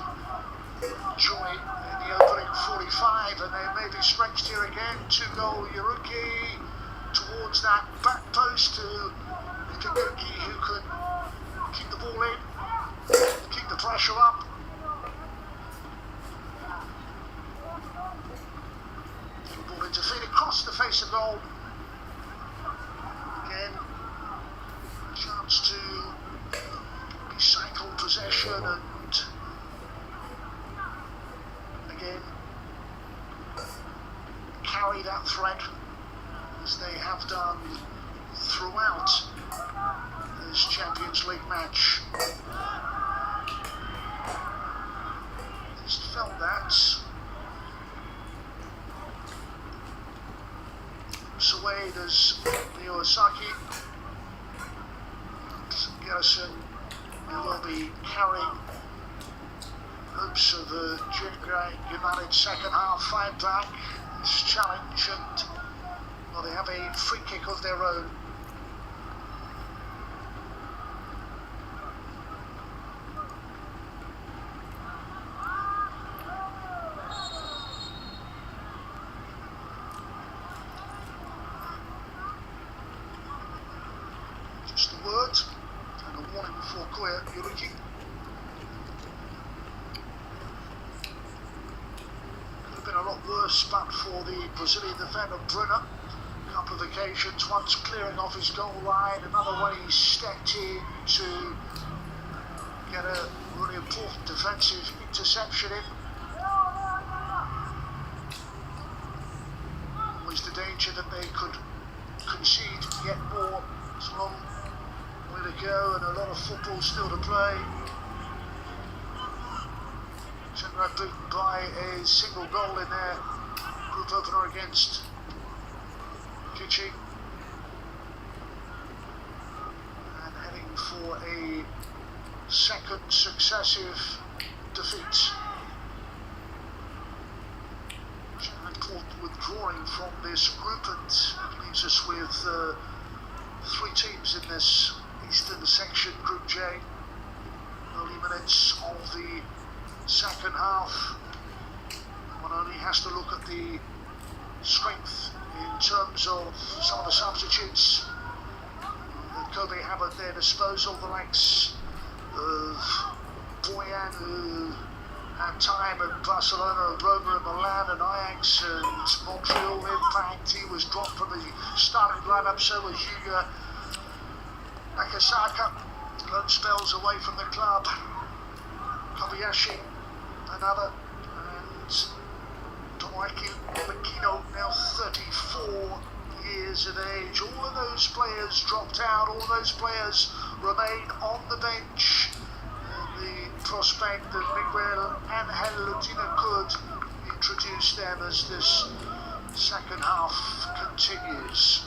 joy in the opening 45, and they may be stretched here again. 2-goal Yuruki towards that back post to Kabuki, who could keep the ball in. Keep the pressure up. Little ball into feed across the face of goal. Again, a chance to recycle possession and again carry that threat as they have done throughout this Champions League match. Just felt that Garrison, who will be carrying hopes of the Chiangrai United second half fight back. This challenge, and well, they have a free kick of their own. Just a word and a warning before clear, Yuruki. Could have been a lot worse but for the Brazilian defender Brunner. A couple of occasions, once clearing off his goal line, another one he stepped in to get a really important defensive interception in. Always the danger that they could concede yet more. It's a long way to go and a lot of football still to play. Chiangrai beaten by a single goal in their group opener against Kichi. And heading for a second successive defeat. Chiangrai withdrawing from this group, and it leaves us with 3 teams in this eastern section, Group J. Early minutes of the second half. One only has to look at the strength in terms of some of the substitutes that Kobe have at their disposal. The likes of Boyan, who had time at Barcelona, Roma and Milan and Ajax and Montreal. Impact, he was dropped from the starting lineup, so was Yuga Nakasaka. Loan spells away from the club. Kobayashi, another, and Tomoaki Makino, now 34 years of age. All of those players dropped out, all those players remain on the bench. The prospect that Miguel Angel Lutina could introduce them as this second half continues.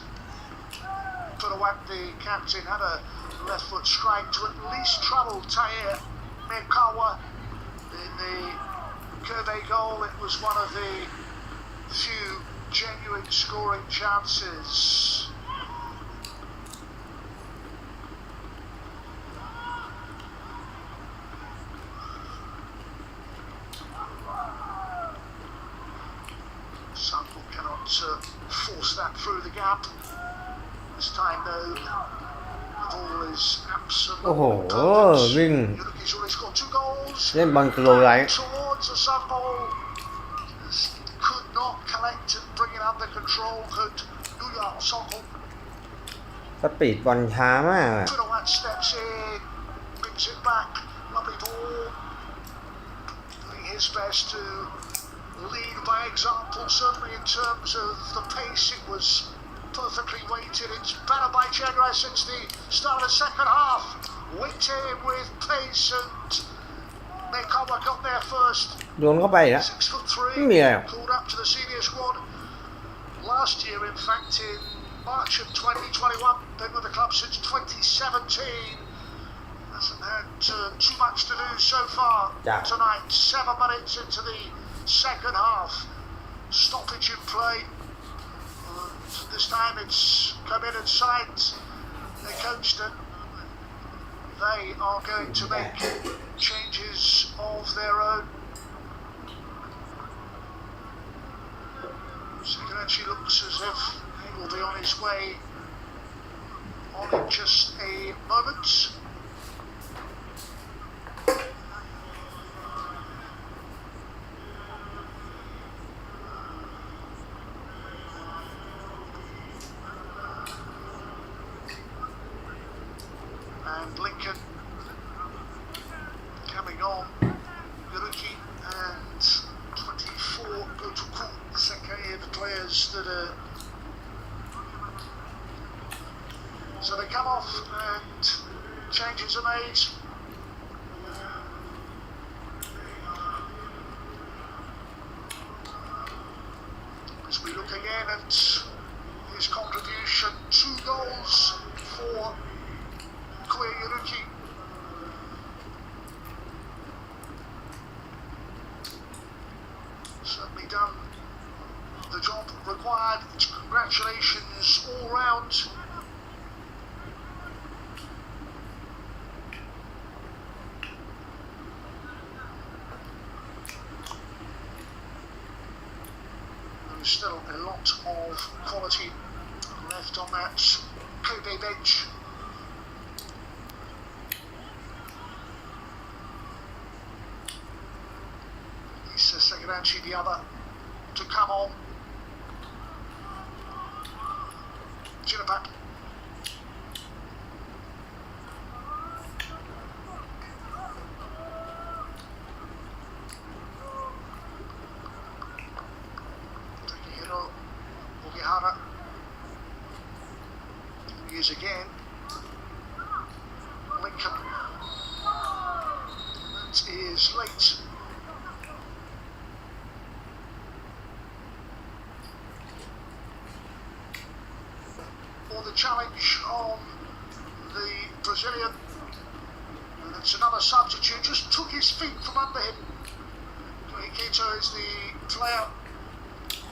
Purawat, the captain, had a left foot strike to at least trouble Tair Mekawa in the Kobe goal. It was one of the few genuine scoring chances. Sample cannot force that through the gap. This time, though, the ball is absolutely โอ้โห วิ่ง Yuruki's already scored 2 goals. เล่นบอลสโลว์ไลท์ Towards the sample. Could not collect and bring it under control. Could Nuya Sokol. สปีดบอลช้ามากอะ Purawat steps in, brings it back. Lovely ball. Doing his best to lead by example, certainly in terms of the pace. It was perfectly weighted. It's better by Chiangrai since the start of the second half. Weighted with pace, and Mekawa got there first. โยนเข้าไปนะ 6'3", ไม่มีอะไรหรอก called up to the senior squad. Last year, in fact, in March of 2021, been with the club since 2017. Hasn't had too much to do so far tonight. 7 minutes into the second half. Stoppage in play. This time it's come in and signed. They coached it. They are going to make changes of their own. Second actually looks as if he will be on his way on in just a moment. And Lincoln coming on, Yuruki and 24 Gotoku Sekai, the players that are. So they come off and changes are made. As we look again at his contribution, 2 goals for Yuruki. There's still a lot of quality left on that Kobe bench. It's Sekiranchi, the other, to come on. Chinapak. Takehiro Ogihara. Here's again. Lincoln. That is late. The challenge on the Brazilian. And it's another substitute, just took his feet from under him. Hikito is the player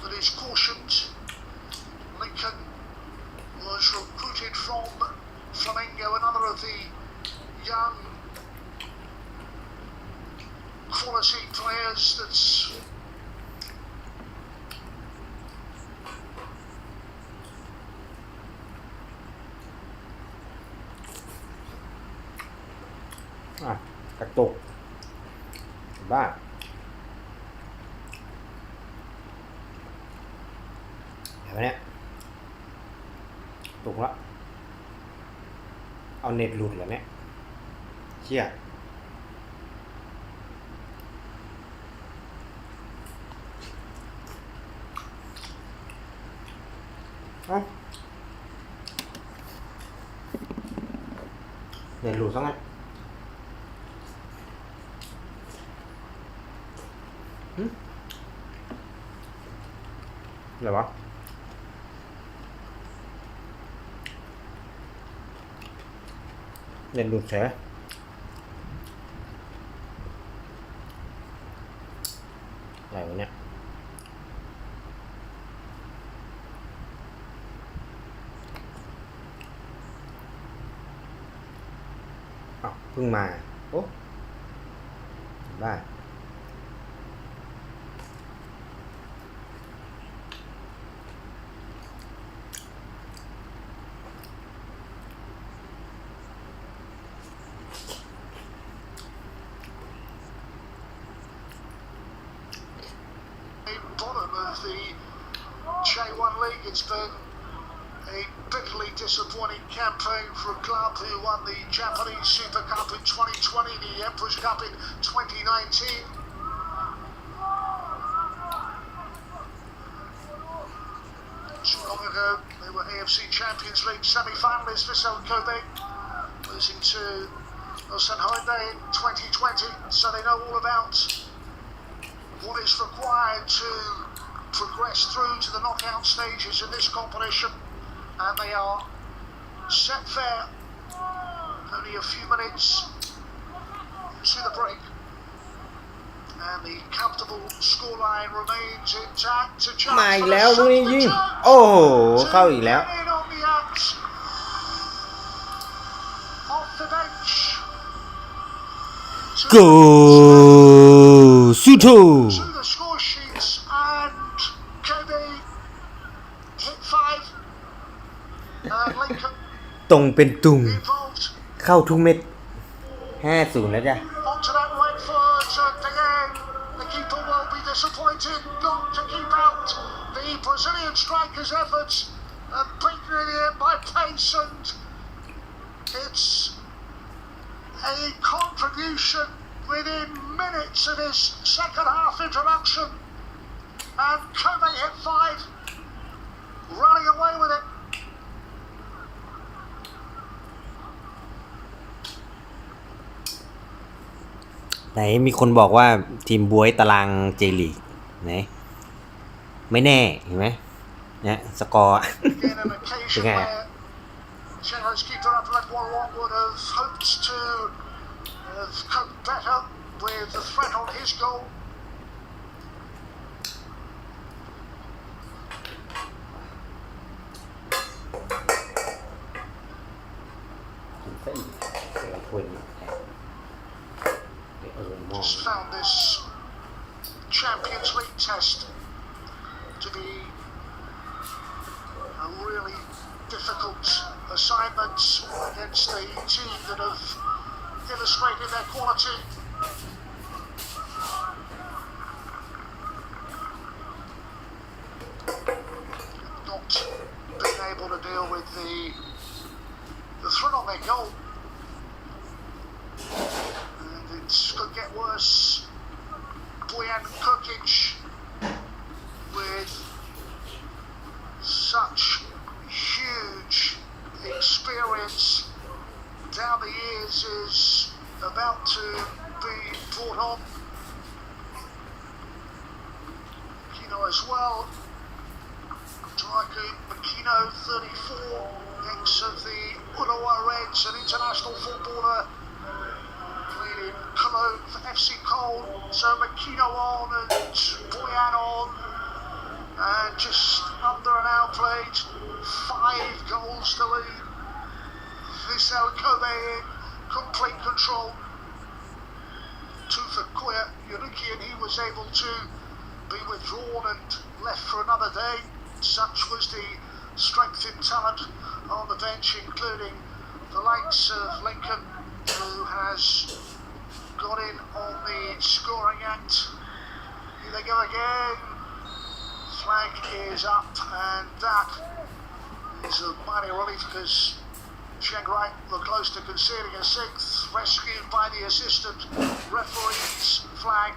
that is cautioned. Lincoln was recruited from Flamengo, another of the young quality players that'sกระตุกบ้าเห็นไหมเนี่ยตุกละเอาเน็ตหลุดเหรอเนี่ยเชี่ยเน็ตหลุดซะงั้นอะไรวะเน็ตหลุดเฉยอะไรวะเนี่ยอ้าวเพิ่งมาโอ้บ้าthe J1 League. It's been a bitterly disappointing campaign for a club who won the Japanese Super Cup in 2020, the Emperor's Cup in 2019. Too long ago, they were AFC Champions League semi-finalists. Vissel Kobe losing to Hyundai in 2020, so they know all about what is required to progress through to the knockout stages in this competition, and they are set fair. Only a few minutes to the break, and the comfortable scoreline remains intact. To chance มาอีกแล้วลูกนี้ยิงโอ้โหเข้าอีกแล้ว Off the bench. Go Suto. To the score sheets, and Kobe hit 5. Lincoln ตรงเป็นตุง involved. เข้าทุกเม็ด 5-0 แล้วจ้ะ Onto that right foot, and again, the keeper will be disappointed not to keep out the Brazilian striker's efforts, and beaten in the end by pace, and it's a contribution within minutes of his second half introduction, and Kobe hit 5, running away with it. ไหนมีคนบอกว่าทีมบวยตารางเจลีกไหนไม่แน่เห็นไหมเนี่ยสกอร์ เป็นไง Chiangrai keeper up like Warren would have hoped to have coped better with the threat on his goal. Just found this Champions League test to be a really difficult assignment against a team that have illustrated their quality. Not being able to deal with the threat on their goal. And it could get worse. Bojan Krkic with such huge experience down the years is about to be brought on. Makino as well. Striker Makino, 34, ex of the Urawa Reds, an international footballer. Played in Cologne for FC Cologne. So Makino on and Bojan on. And just under an hour played, 5 goals to lead. Vissel Kobe in complete control. 2 for Koya Yuruki, and he was able to be withdrawn and left for another day. Such was the strength in talent on the bench, including the likes of Lincoln, who has got in on the scoring act. Here they go again. Flag is up, and that is a mighty relief because Chiangrai were close to conceding a 6th, rescued by the assistant referee's flag.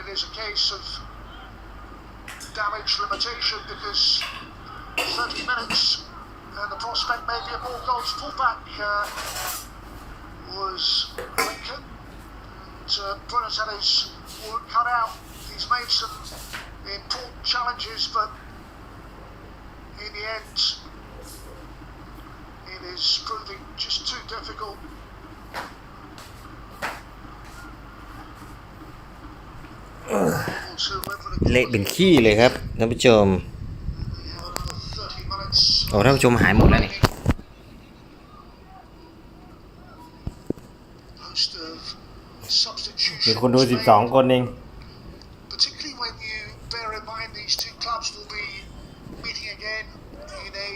It is a case of damage limitation because 30 minutes and the prospect maybe of more goals. Fullback was Lincoln, and Bruno's had his work cut out. He's made some important challenges, but in the end it is proving just too difficult. เละเป็นขี้เลยครับท่านผู้ชมโอ้ท่านผู้ชมหายหมดแล้วนี่มีคนดู12 คนเอง Particularly when you bear in mind these two clubs will be meeting again in a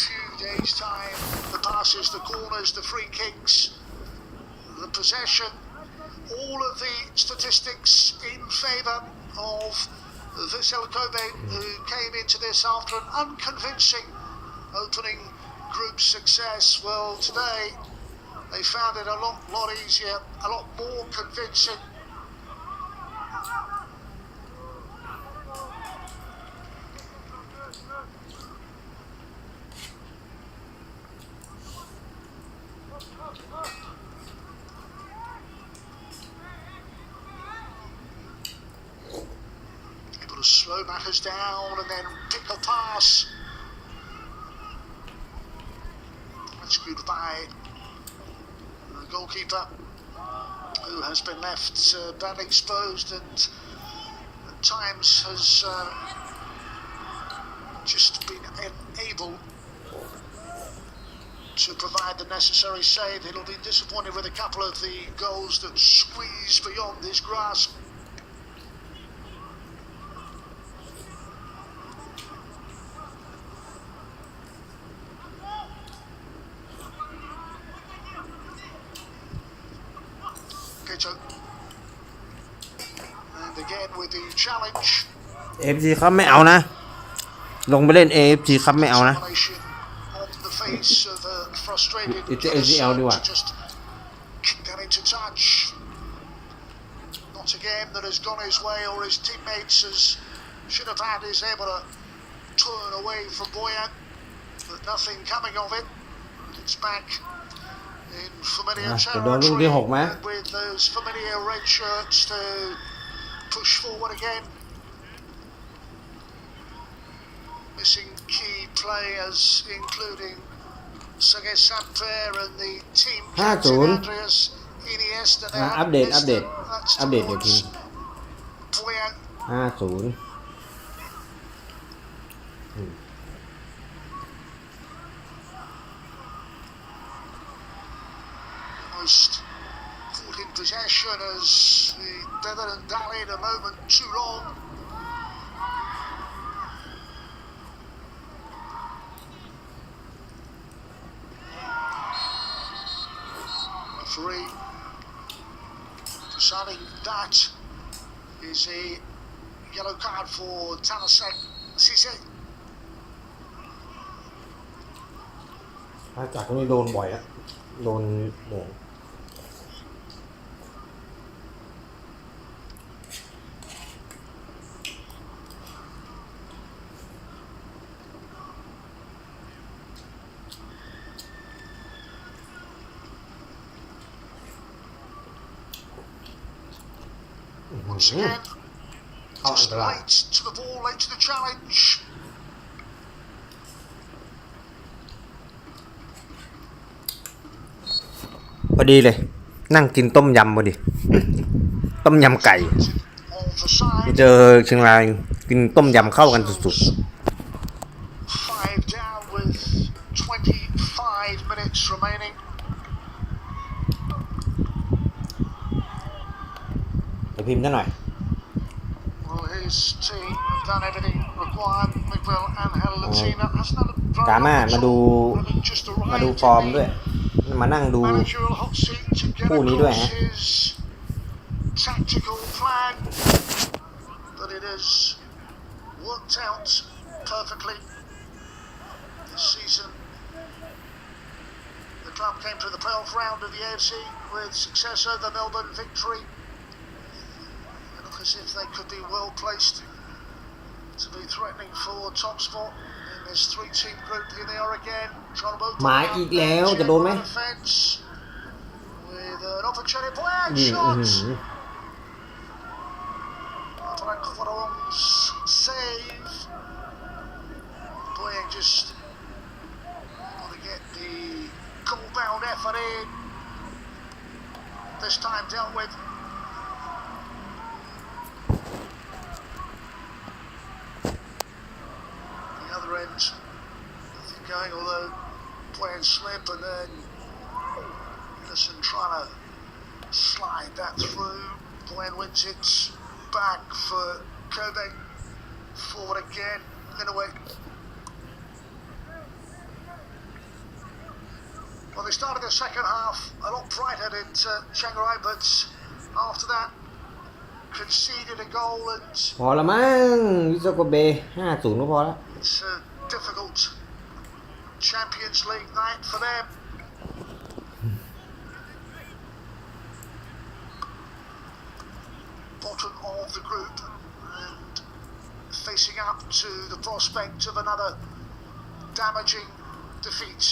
few days' time. The passes, the corners, the free kicks, the possession, all of the statistics in favour of Vissel Kobe, who came into this after an unconvincing opening group success. Well, today they found it a lot easier, a lot more convincing. Able to slow matters down and then pick a pass. Rescued by the goalkeeper, who has been left badly exposed and at times has just been unable to provide the necessary save. He'll be disappointed with a couple of the goals that squeeze beyond his grasp. And again with the challenge. AFC ครับไม่เอานะลงไปเล่น AFC ครับไม่เอานะ ACL ดีกว่า Get into touch. Not a game that has gone his way or his teammates as should have had is able to turn away from Boyan, but nothing coming of it. It's back in familiar territory with those familiar red shirts to push forward again. Missing key players including Sergei Samper and the team captain Andreas Iniesta. อัปเดตเดี๋ยวที 50Almost caught in possession as the Netherlands dallied a moment too long. Referee deciding that is a yellow card for Tanasek Sise. จากตรงนี้โดนบ่อยอะโดนโด่งOnce again, just late to the ball, late to the challenge. พอดีเลยนั่งกินต้มยำพอดี ต้มยำไก่ On the side, เจอเชียงรายกินต้มยำเข้ากันสุด 5 down with 25 minutes remaining. ๆเดี๋ยวพิมพ์ซะหน่อย Well, his team have done everything required. Miguel Angel Latina hasn't had a very กาม่า good มาดู job, having just มาดู arrived ฟอร์ม in ด้วย มานั่งดู the managerial hot seat to get คู่นี้ด้วย across ฮะ his tactical plan, but it has worked out perfectly this season. The club came to the playoff round of the AFC with success over the Melbourne Victory. They look as if they could be well placed to be threatening for top spot in this three-team group. Here they are again, trying to open หมา up อีกแล้ว their จะโดนไหม defence with an opportunity play ยิง shot. Francois save. Boyang just want to get the goal-bound effort in. This time dealt with. The other end, nothing going, although playing slip and then Anderson trying to slide that through. Glenn wins it back for Kobe. Forward again, in a way. Well, they started the second half a lot brighter at Chiangrai, but after that, conceded a goal and พอละมั้งวิโซโกเบ50ก็พอแล้ว it's a difficult Champions League night for them. Bottom of the group and facing up to the prospect of another damaging defeat.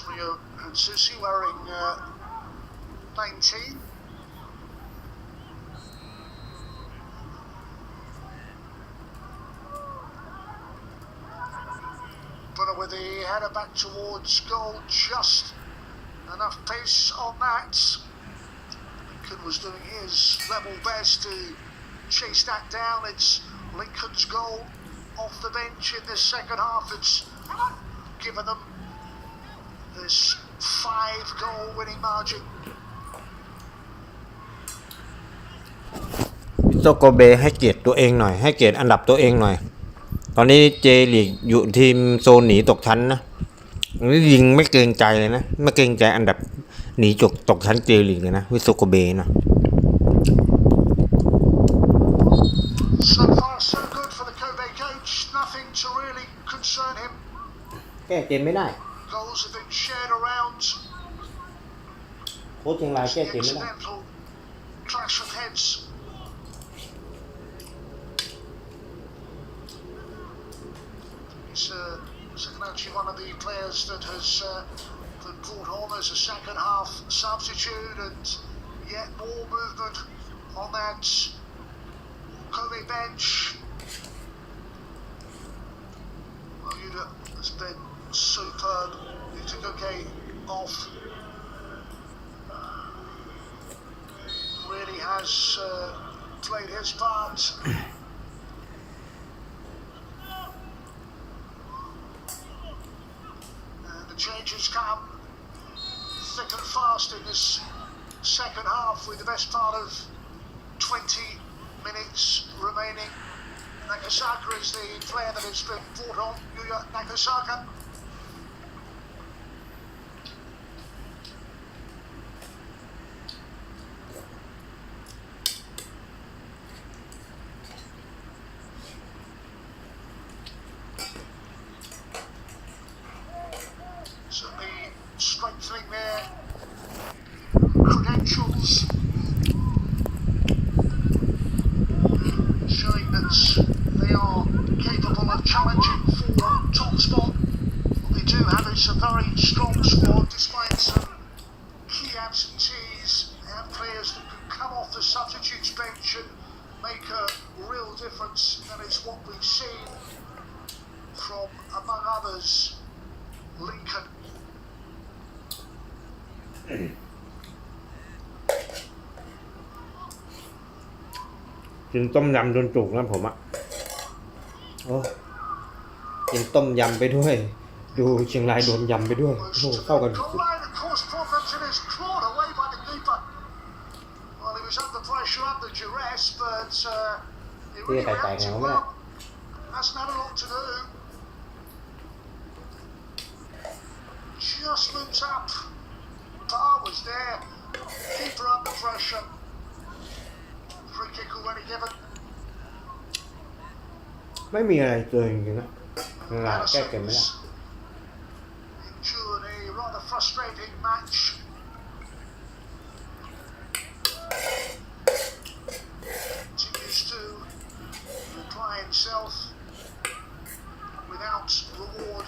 Rio and Susi wearing 19. But with the header back towards goal, just enough pace on that. Lincoln was doing his level best to chase that down. It's Lincoln's goal off the bench in this second half. It's given them this 5-goal winning margin. วิโซโกเบให้เกียรติตัวเองหน่อยให้เกียรติอันดับตัวเองหน่อยตอนนี้เจลีกอยู่ทีมโซนหนีตกชั้นนะนี่ยิงไม่เกรงใจเลยนะไม่เกรงใจอันดับหนีตกชั้นเจลีกเลยนะวิโซโกเบนะ So far so good for the Kobe coach. Nothing to really concern him. แก้เกมไม่ได้ Goals have been shared around. โค้ชเชียงรายแก้เกมไม่ได้ Accidental clash of heads. He's actually one of the players that has been brought on as a second half substitute, and yet more movement on that Kobe bench. Well, has been superb. Kobe off has played his part. And the changes come thick and fast in this second half with the best part of 20 minutes remaining. Nakasaka is the player that has been brought on. Yuya Nakasaka. Certainly strengthening their credentials, showing that they are capable of challenging for top spot. What they do have is a very strong squad, despite some key absentees. They have players that can come off the substitutes bench and make a real difference. That is what we've seen from, among others, Lincoln. กินต้มยำจนจุกนะผมอ่ะโอ้กินต้มยำไปด้วยดูเชียงรายโดนยำไปด้วยโอ้โหเข้ากันสุด Well, he was under pressure, under duress, but he Kia really tài tài reacted nào well. đó. Hasn't had a lot to do. Just moves up. Bar was there. Keeper under pressure. Free kick already given. ไม่มีอะไรเกินจริงๆนะลาแก้เกมไม่ได้ Endured a rather frustrating match. Continues to apply himself without reward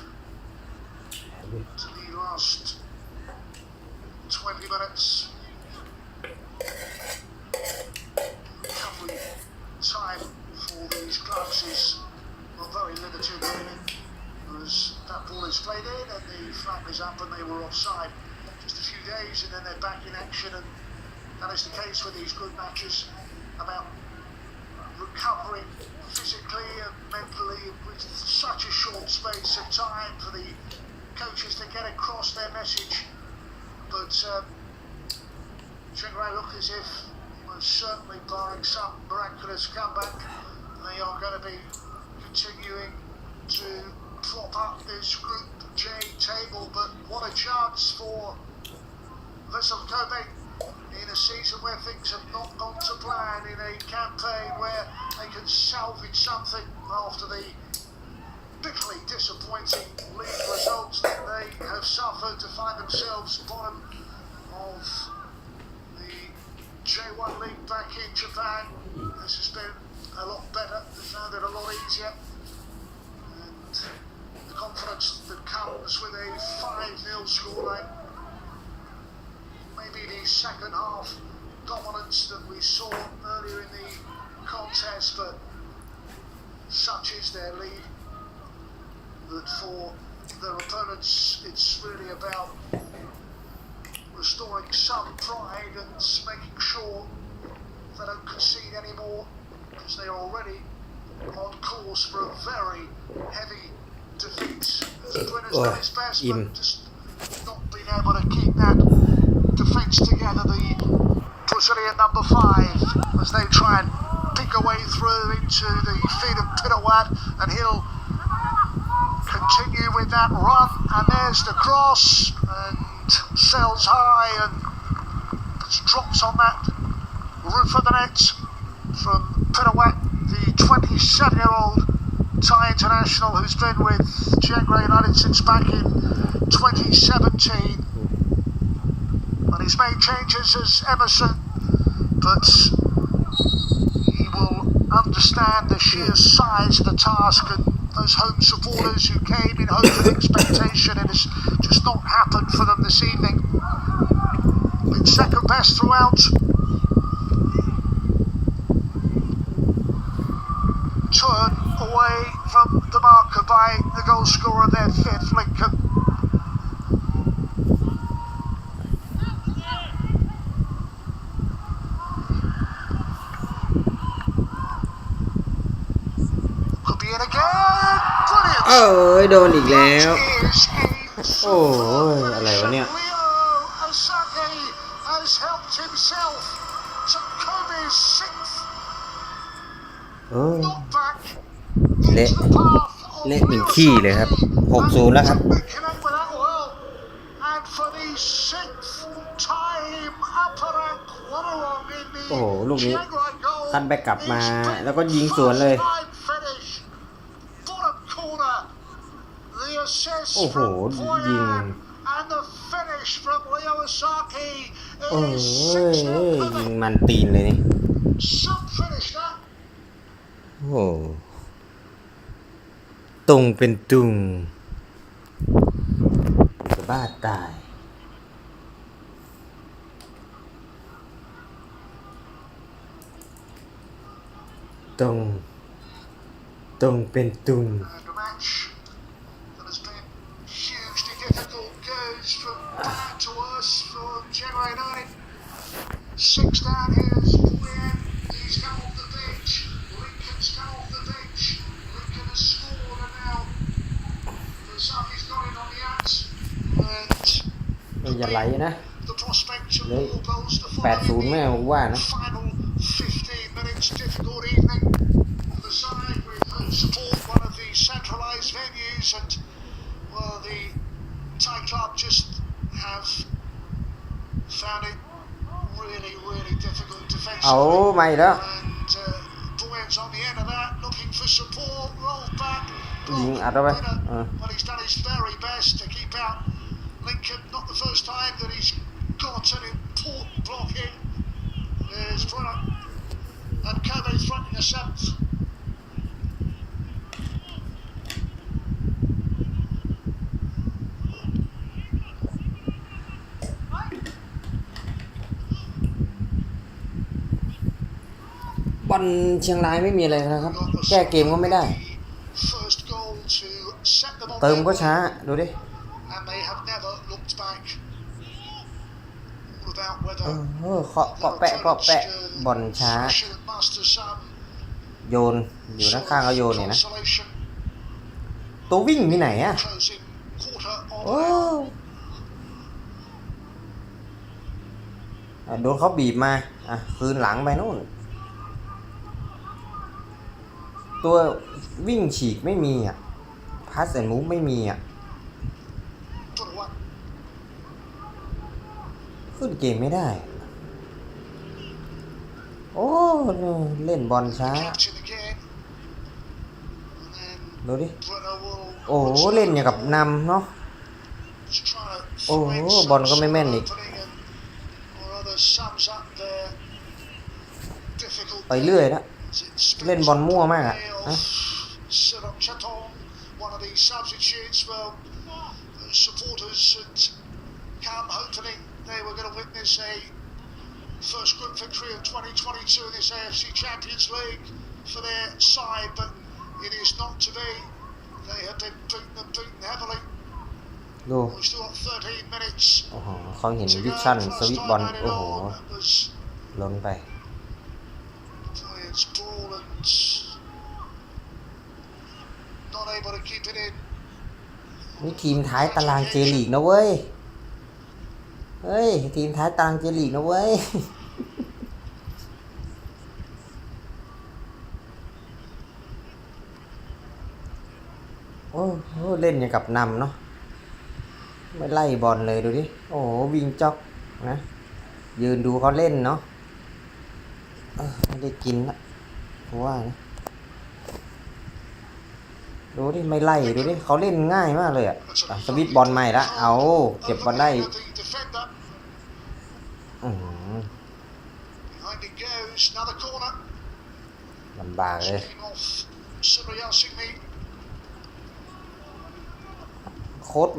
to the last 20 minutes. Recovery time for these clubs is very limited, really, as that ball is played in and the flag is up and they were offside. Just a few days and then they're back in action, and that is the case with these group matches, about recovering physically and mentally with such a short space of time for the coaches to get across their message. But Chiangrai look as if, most certainly barring some miraculous comeback, they are going to be continuing to prop up this Group J table. But what a chance for Vissel Kobe in a season where things have not gone to plan, in a campaign where they can salvage something after the bitterly disappointing league results that they have suffered to find themselves bottom of the J1 league back in Japan. This has been a lot better, they found it a lot easier, and the confidence that comes with a 5-0 scoreline, maybe the second half dominance that we saw earlier in the contest, but such is their lead that for their opponents it's really about restoring some pride and making sure they don't concede anymore, because they are already on course for a very heavy defeat. Bruin has done his best, but just not being able to keep that defence together. The Brazilian number 5, as they try and pick a way through into the feet of Pitawat, and he'll continue with that run, and there's the cross, and sails high and just drops on that roof of the net from Pitawat, the 27-year-old Thai international who's been with Chiangrai United since back in 2017. And he's made changes as Emerson, but he will understand the sheer size of the task, and those home supporters who came in hope and expectation, it has just not happened for them this evening. Been second best throughout. Turn away from the marker by the goal scorer, their 5th, Lincoln. in again. Brilliant. เอ้ยโดนอีกแล้ว Is โอ้ยอะไรวะเนี่ย Leo Osaki has helped himself to Kobe's sixth โอ้ย knockback เละ into the path of เละเป็นขี้เลยครับ 6-0 แล้วครับ connect with that well. And for the sixth time upper rank Warrawong in the โอ้โหลูกนี้ Chiangrai goal คันแบ็กกลับมาแล้วก็ยิงสวนเลย First time finish. Bottom corner. The assist โอ้โห from ยิง Poyan and the finish from Leo Osaki โอ้ย is 6 ยิง perfect. มันตีนเลยนี่ Some finish that. โอ้ตรงเป็นตุงจะบ้าตายตรงเป็นตุง And a match that has been hugely difficult goes from bad to worse for Chiangrai United. 6 down here is Poyan. He's come off the bench. Lincoln's come off the bench. Lincoln has scored and now Osaki's got it on the outs. And อย่าไหลนะ the prospect of เลย more goals to 8-0 follow แม่ in ผมว่านะ the final 15 minutes. Difficult evening. The side with support one of the centralised venues and well the Thai club just have found it really difficult เอา defensively ไม่แล้ว and Boyan's on the end of that looking for support rolled back ยิงอัดเข้าไป but he's done his very best to keep out Lincoln. Not the first time that he's got an important block in. There's Brunner and Kobe fronting a seventh. บอลเชียงรายไม่มีอะไรนะครับ แก้เกมก็ไม่ได้ First goal to set them on เติมก็ their ช้า way, ดูดิ and they have never looked back. Without เคาะเปาะแปะบอลช้า โยนอยู่ด้านข้างเขาโยนเนี่ยนะ ตัววิ่งที่ไหนอะโอ้โดนเขาบีบมาคืนหลังไปนู่น ตัววิ่งฉีกไม่มีพาสแอนด์มูฟไม่มีขึ้นเกมไม่ได้ โอ้เล่นบอลช้าดูดิโอ้เล่นอย่างกับนำเนาะโอ้บอลก็ไม่แม่นอีกไปเรื่อยแล้วเล่นบอลมั่วมากOne of the substitutes for supporters and Cam hoping they were going to witness a first group victory of 2022 in this AFC Champions League for their side, but it is not to be. They have been beaten heavily. ดู We've still got 13 minutes. โอ้โหเขาเห็นวิชั่นสวิตบอลโอ้โหล้นไป It's ball and not able to keep it in. นี่ทีมท้ายตารางเจลีกนะเว้ย เฮ้ยทีมท้ายตารางเจลีกนะเว้ย โอ้โหเล่นอย่างกับนำเนาะไม่ไล่บอลเลยดูดิโอ้โหวิ่งจ็อกนะยืนดูเขาเล่นเนาะไม่ได้กินละเพราะว่านะดูดิไม่ไล่ดูดิเขาเล่นง่ายมากเลยสวิตบอลใหม่ละเอาเก็บบอลได้ลำบากเลยโค้ช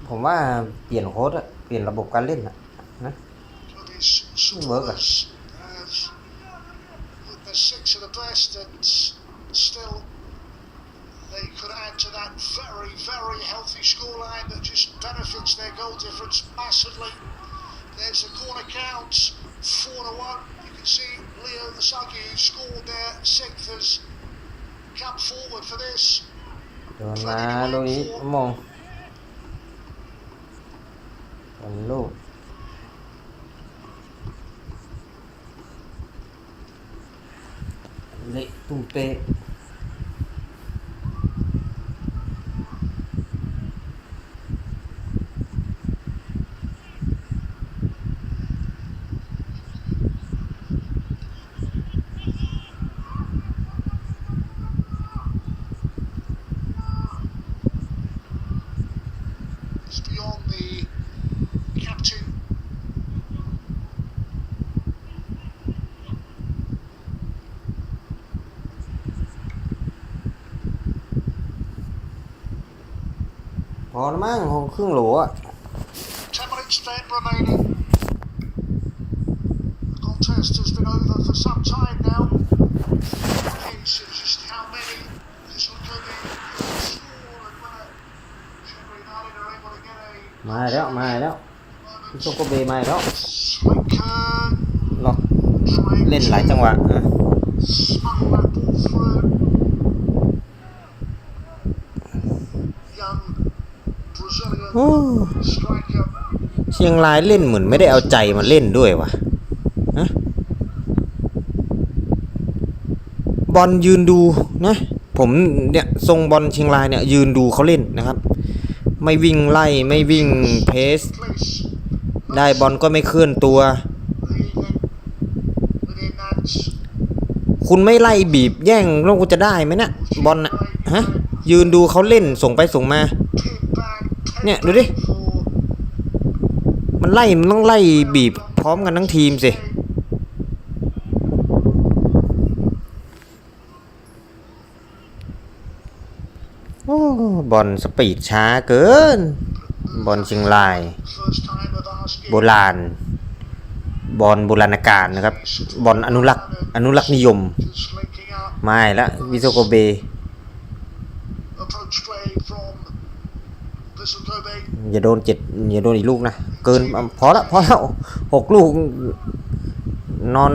ผมว่าเปลี่ยนโค้ชเปลี่ยนระบบการเล่นนะเวิร์กThey could add to that very healthy scoreline that just benefits their goal difference massively. There's the corner count, 4-1. You can see Leo Osaki, who scored their sixth, has come forward forward for this. โดนมาลูกนี้มองบอลลูกเละตุ้มเป๊ะIt's beyond the captain. พอแล้วมั้งของครึ่งโหลอ่ะ 10 minutes then remaining. The contest has been over for some time now. The case of just how many Vissel Kobe can score and whether Chiangrai United are able to get a มาแล้วพี่โชคก็เบมาแล้ว swanker หรอเล่นหลายจังหวะ smuggle that ball through. Young Brazilian โอ้ striker. เชียงรายเล่นเหมือนไม่ได้เอาใจมาเล่นด้วยวะฮะบอลยืนดูนะผมเนี่ยทรงบอลเชียงรายเนี่ยยืนดูเขาเล่นนะครับไม่วิ่งไล่ไม่วิ่งเพสได้บอลก็ไม่เคลื่อนตัวคุณไม่ไล่บีบแย่งแล้วคุณจะได้ไหมเนี่ยบอลน่ะฮะยืนดูเขาเล่นส่งไปส่งมาเนี่ยดูดิมันต้องไล่บีบพร้อมกันทั้งทีมสิโอ้บอลสปีดช้าเกินบอลเชียงรายโบราณบอลโบราณกาลนะครับบอลอนุรักษ์นิยมไม่ละวิโซโกเบอย่าโดนอีกลูกนะเกินพอแล้ว6 ลูกนอน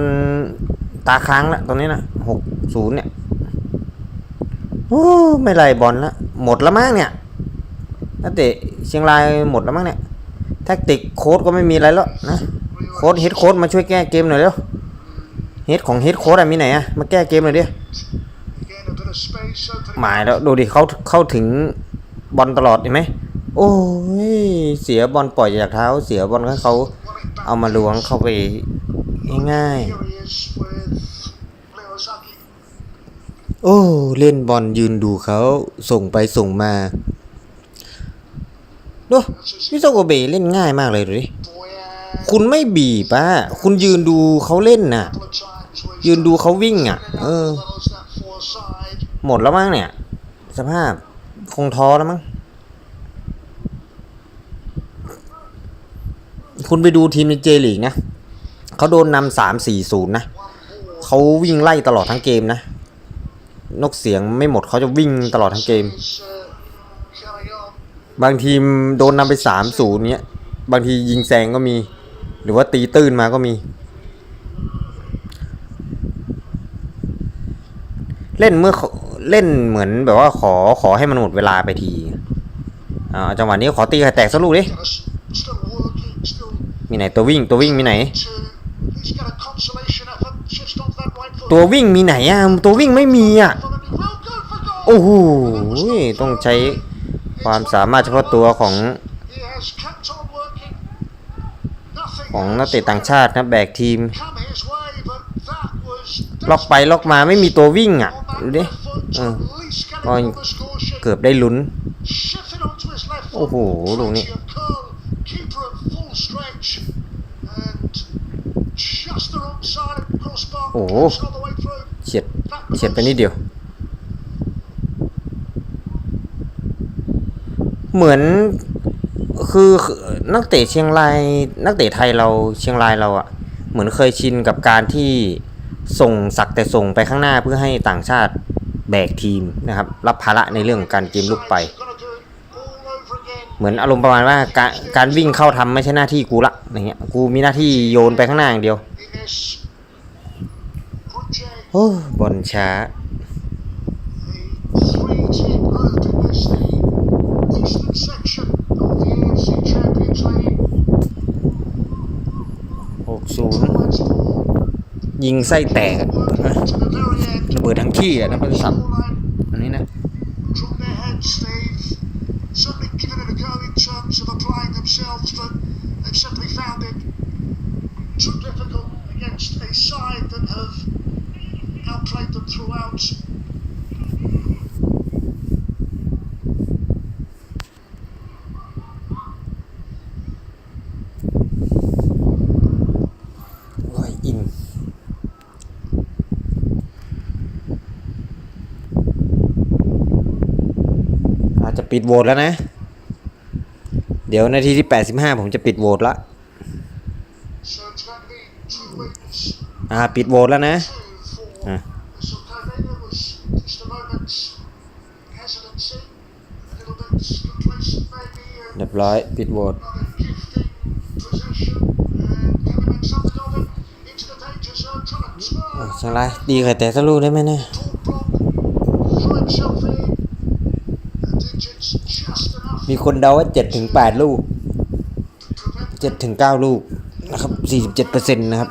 ตาค้างแล้วตอนนี้นะ6-0เนี่ยโอ้ไม่ไรบอลละหมดแล้วมั้งเนี่ยนักเตะเชียงรายหมดแล้วมั้งเนี่ยแท็กติกโค้ชก็ไม่มีอะไรแล้วนะโค้ชเฮดโค้ชมาช่วยแก้เกมหน่อยเร็วเฮดโค้ชมีไหนอะมาแก้เกมหน่อยดิหมายแล้วดูดิเข้าถึงบอลตลอดเห็นไหมโอ้ยเสียบอลปล่อยจากเท้าเสียบอลให้เขาเอามาล้วงเข้าไปง่ายๆโอ้เล่นบอลยืนดูเขาส่งไปส่งมาดูวิโซโกเบเล่นง่ายมากเลยดูดิคุณไม่บีบป่ะคุณยืนดูเขาเล่นน่ะยืนดูเขาวิ่งอ่ะหมดแล้วมั้งเนี่ยสภาพคงท้อแล้วมั้งคุณไปดูทีมในเจลีกนะเขาโดนนำ3-4-0นะเขาวิ่งไล่ตลอดทั้งเกมนะนกเสียงไม่หมดเขาจะวิ่งตลอดทั้งเกมบางทีมโดนนำไป3-0เนี้ยบางทียิงแซงก็มีหรือว่าตีตื้นมาก็มีเล่นเหมือนแบบว่าขอให้มันหมดเวลาไปทีจังหวะนี้ขอตีไข่แตกสักลูกดิมีไหนตัววิ่งมีไหนตัววิ่งมีไหนอ่ะตัววิ่งไม่มีอ่ะโอ้โหต้องใช้ความสามารถเฉพาะตัวของนักเตะต่างชาตินะแบกทีมล็อกไปล็อกมาไม่มีตัววิ่งอ่ะดูดิก็เกือบได้ลุ้นโอ้โหลูกนี้โอ้โหเฉียดไปนิดเดียวเหมือนคือนักเตะเชียงรายนักเตะไทยเราเชียงรายเราอ่ะเหมือนเคยชินกับการที่ส่งไปข้างหน้าเพื่อให้ต่างชาติแบกทีมนะครับรับภาระในเรื่องของการเกมลุกไปเหมือนอารมณ์ประมาณว่าการวิ่งเข้าทำไม่ใช่หน้าที่กูละอย่างเงี้ยกูมีหน้าที่โยนไปข้างหน้าอย่างเดียวโอ้บอลช้า ยิงไส้แตก working to the very end. ระเบิดทั้งที่นะเป็นศัพท์อันนี้นะ From their heads, they've certainly given it a go in terms of applying themselves, but they've simply found it too difficult against a side that have outplayed them throughout. อิ่มอาจจะปิดโหวตแล้วนะเดี๋ยวนาทีที่85ผมจะปิดโหวตละปิดโหวตแล้วนะเรียบร้อยปิดโหวตเชียงรายดีไข่แตกสักลูกได้ไหมเนี่ยมีคนเดาว่า7-8 ลูก7-9 ลูกนะครับ 47% นะครับ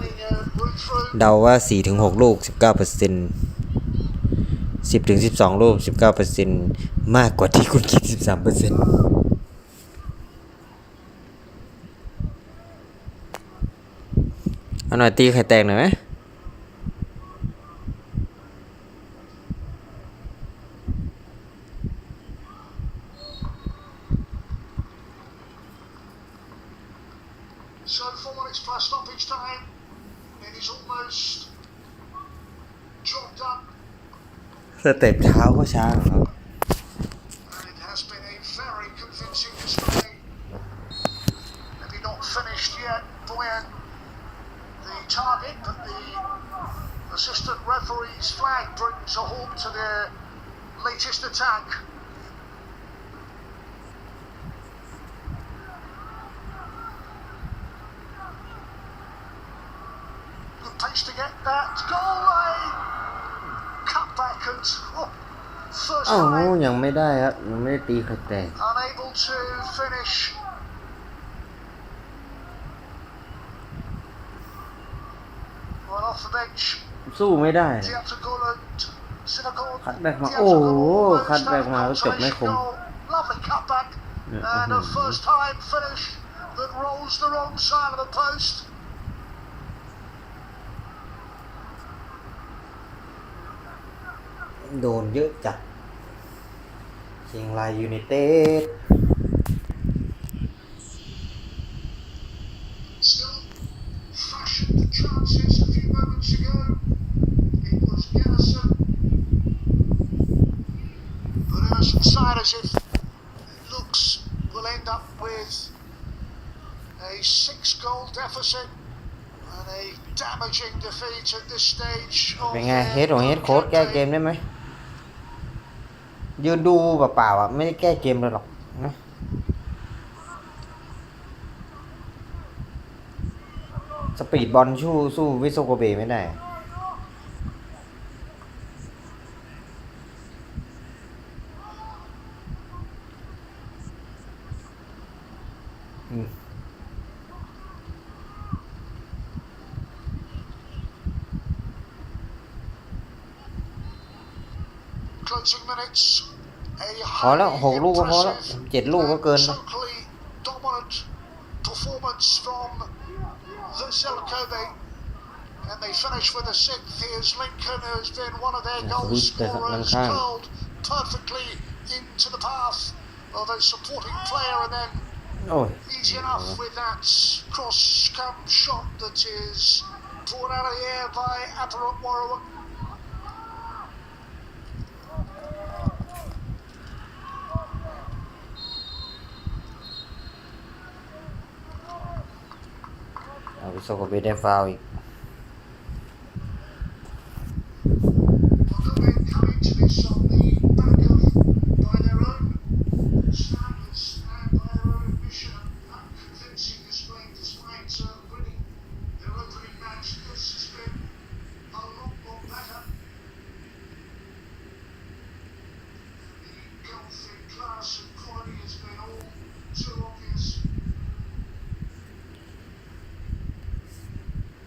เดาว่า4-6 ลูก 19% 10-12 ลูก 19% มากกว่าที่คุณคิด 13% เอาหน่อยตีไข่แตกหน่อยไหมSo 4 minutes plus stoppage time, it is almost dropped up. สเต็ปเท้าก็ช้าครับ And it has been a very convincing display. Maybe not finished yet, Boyan. The target, but the assistant referee's flag brings a halt to their latest attack. Good pace to get that goal line. Cut back and first time ยังไม่ได้ครับยังไม่ได้ตีไข่แตก unable to finish. Well, off the bench. สู้ไม่ได้คัดแบกมาโอ้โหคัดแบกมาก็จบไม่คม Lovely cutback and a first time finish that rolls the wrong side of the post. โดนเยอะจัดเชียงรายยูไนเต็ด Still fashioned the chances a few moments ago. It was Garrison, but Emerson side as if it looks will end up with a 6-goal deficit and a damaging defeat at this stage. เป็นไงเฮดของเฮดโค้ชแก้เกมได้ไหมยืนดูเปล่าๆอ่ะไม่ได้แก้เกมเลยหรอกนะสปีดบอลสู้วิสโซโกเบไม่ได้พอแล้ว6 ลูกก็พอแล้ว7 ลูกก็เกินแล้ว Vissel Kobe, and they finish with a 6th. Here's Lincoln, who's been one of their goal scorers, curled perfectly into the path of a supporting player, and then easy enough with that cross-come shot that is drawn out of the air by Apparent Warwick. Vissel Kobe ได้ฟาวล์อีก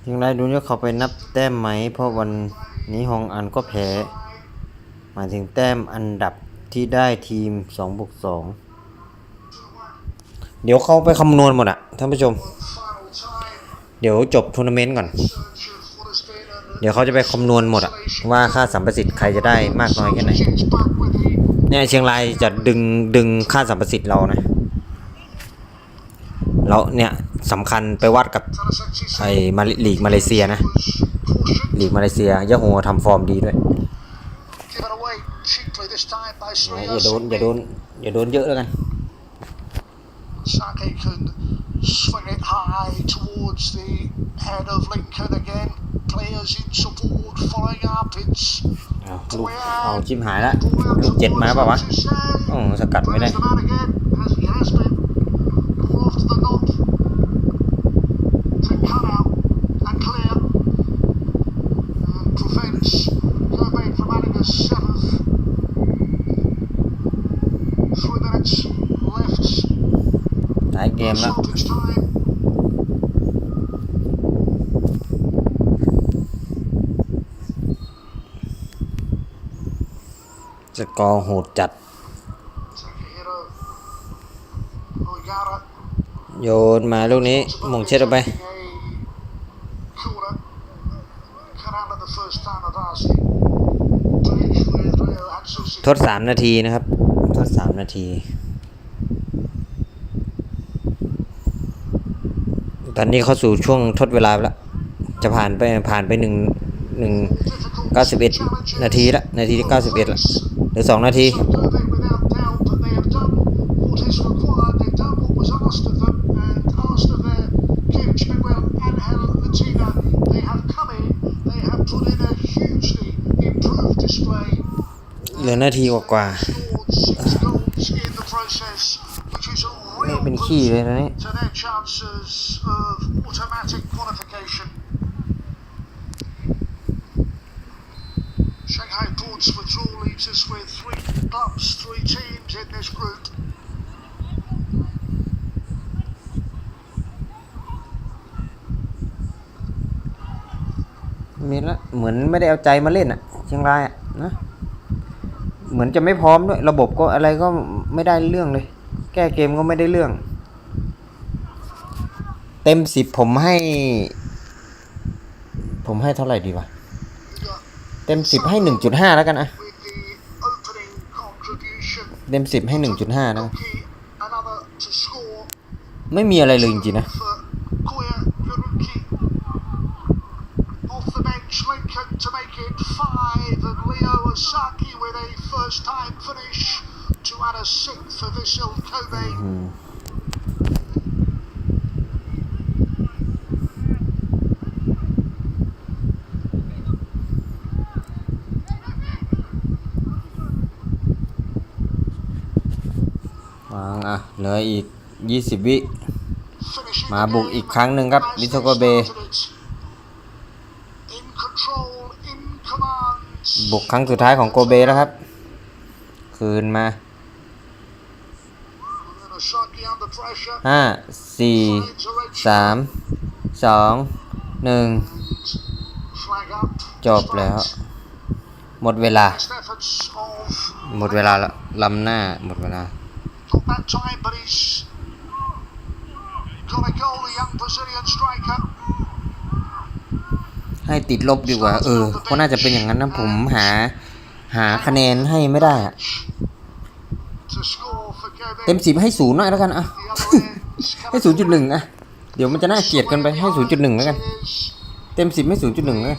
ยังไรดูเนี่ยเขาไปนับแต้มไหมเพราะวันนี้ฮองอันก็แพ้หมายถึงแต้มอันดับที่ได้ทีม 2+2 เดี๋ยวเขาไปคำนวณหมดอะท่านผู้ชมเดี๋ยวจบทัวร์นาเมนต์ก่อนเดี๋ยวเขาจะไปคำนวณหมดอะว่าค่าสัมประสิทธิ์ใครจะได้มากน้อยแค่ไหนเนี่ยเชียงรายจะดึงค่าสัมประสิทธิ์เรานะแล้วเนี่ยสำคัญไปวัดกับไอ้ลีกมาเลเซียนะลีกมาเลเซียยะโฮทำฟอร์มดีด้วยอย่าโดนเยอะแล้วกัน Saki can swing it high towards the head of Lincoln again. Players in support following up. It's เอาจิ้มหายแล้วลูกเจ็ดมาเปล่าวะสกัดไม่ได้ท้ายเกมแล้วสกอร์โหดจัดโยนมาลูกนี้มงเช็ดออกไปทด3 นาทีนะครับทด3 นาทีตอนนี้เข้าสู่ช่วงทดเวลาแล้วจะผ่านไป91 นาทีละนาทีที่91ละเหลือ2 นาทีเหลือนาทีกว่านี่เป็นขี้เลยนะนี่Shanghai Port's withdrawal leaves us with 3 clubs, 3 teams in this group. มีละเหมือนไม่ได้เอาใจมาเล่นอ่ะเชียงรายอ่ะนะเหมือนจะไม่พร้อมด้วยระบบก็อะไรก็ไม่ได้เรื่องเลยแก้เกมก็ไม่ได้เรื่องเต็ม10ผมให้เท่าไหร่ดีวะเต็ม10ให้ 1.5 แล้วกันอะเต็ม10ให้ 1.5 นะไม่มีอะไรเลยจริงๆนะto make it 5 and Leo Osaki with a first time finish to add a 6th for Vissel Kobe. เหลืออีก20 วิมาบุกอีกครั้งหนึ่งครับวิสโกเบบุกครั้งสุดท้ายของโกเบแล้วครับคืนมา5 4 3 2 1จบแล้วหมดเวลาแล้วลำหน้าหมดเวลาให้ติดลบดีกว่าก็น่าจะเป็นอย่างนั้นนะผมหาคะแนนให้ไม่ได้อะเต็ม10ให้0หน่อยแล้วกันอ่ะให้ 0.1 อ่ะเดี๋ยวมันจะน่าเกลียดกันไปให้ 0.1 แล้วกันเต็ม10ให้ 0.1 เลย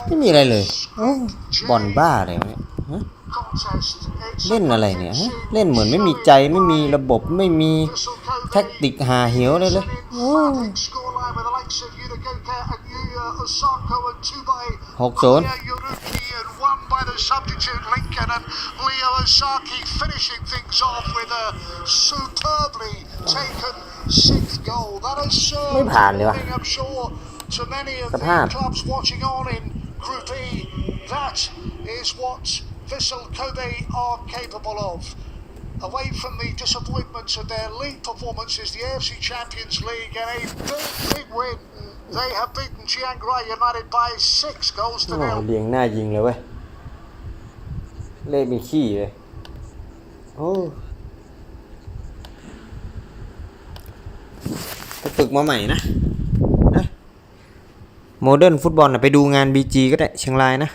ไม่มีอะไรเลยบอลบ้าอะไรวะเนี่ยเล่นอะไรเนี่ยเล่นเหมือนไม่มีใจไม่มีระบบไม่มีแท็กติกหาเหวเลย6-0 ไม่ผ่านเลยวะสภาพVissel Kobe are capable of. Away from the disappointments of their league performances, the AFC Champions League, and a big win They have beaten Chiangrai United by 6 goals to โอ้ nil. เลี้ยงหน้ายิงเลยเว้ยเล่เป็นขี้เลยโอ้ไปฝึกมาใหม่นะโมเดิร์นฟุตบอลไปดูงาน BG ก็ได้เชียงรายนะ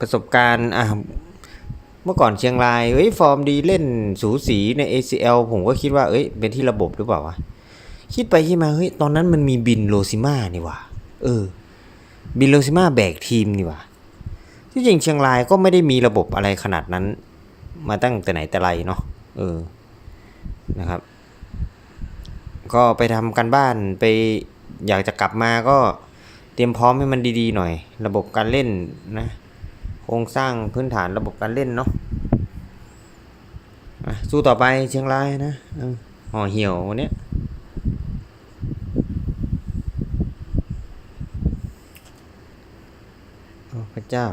ประสบการณ์เมื่อก่อนเชียงรายฟอร์มดีเล่นสูสีใน ACL ผมก็คิดว่าเป็นที่ระบบหรือเปล่าวะคิดไปคิดมาตอนนั้นมันมีบินโรซิม่านี่หว่าบินโรซิม่าแบกทีมนี่หว่าที่จริงเชียงรายก็ไม่ได้มีระบบอะไรขนาดนั้นมาตั้งแต่ไหนแต่ไรเนาะนะครับก็ไปทำกันบ้านไปอยากจะกลับมาก็เตรียมพร้อมให้มันดีๆหน่อยระบบการเล่นนะโครงสร้างพื้นฐานระบบการเล่นเนาะสู้ต่อไปเชียงรายนะห่อเหี่ยววันนี้พระเจ้า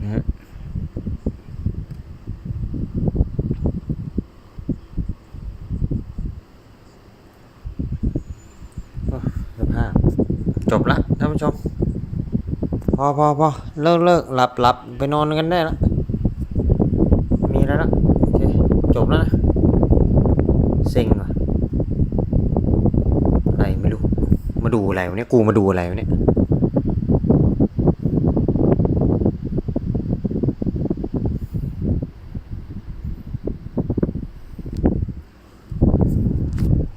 นะสภาพจบละท่านผู้ชมพอเลิกหลับไปนอนกันได้ละมีแล้วละโอเคจบแล้วนะเซ็งว่ะอะไรไม่รู้มาดูอะไรวะเนี่ยกูมาดูอะไรวะเนี่ย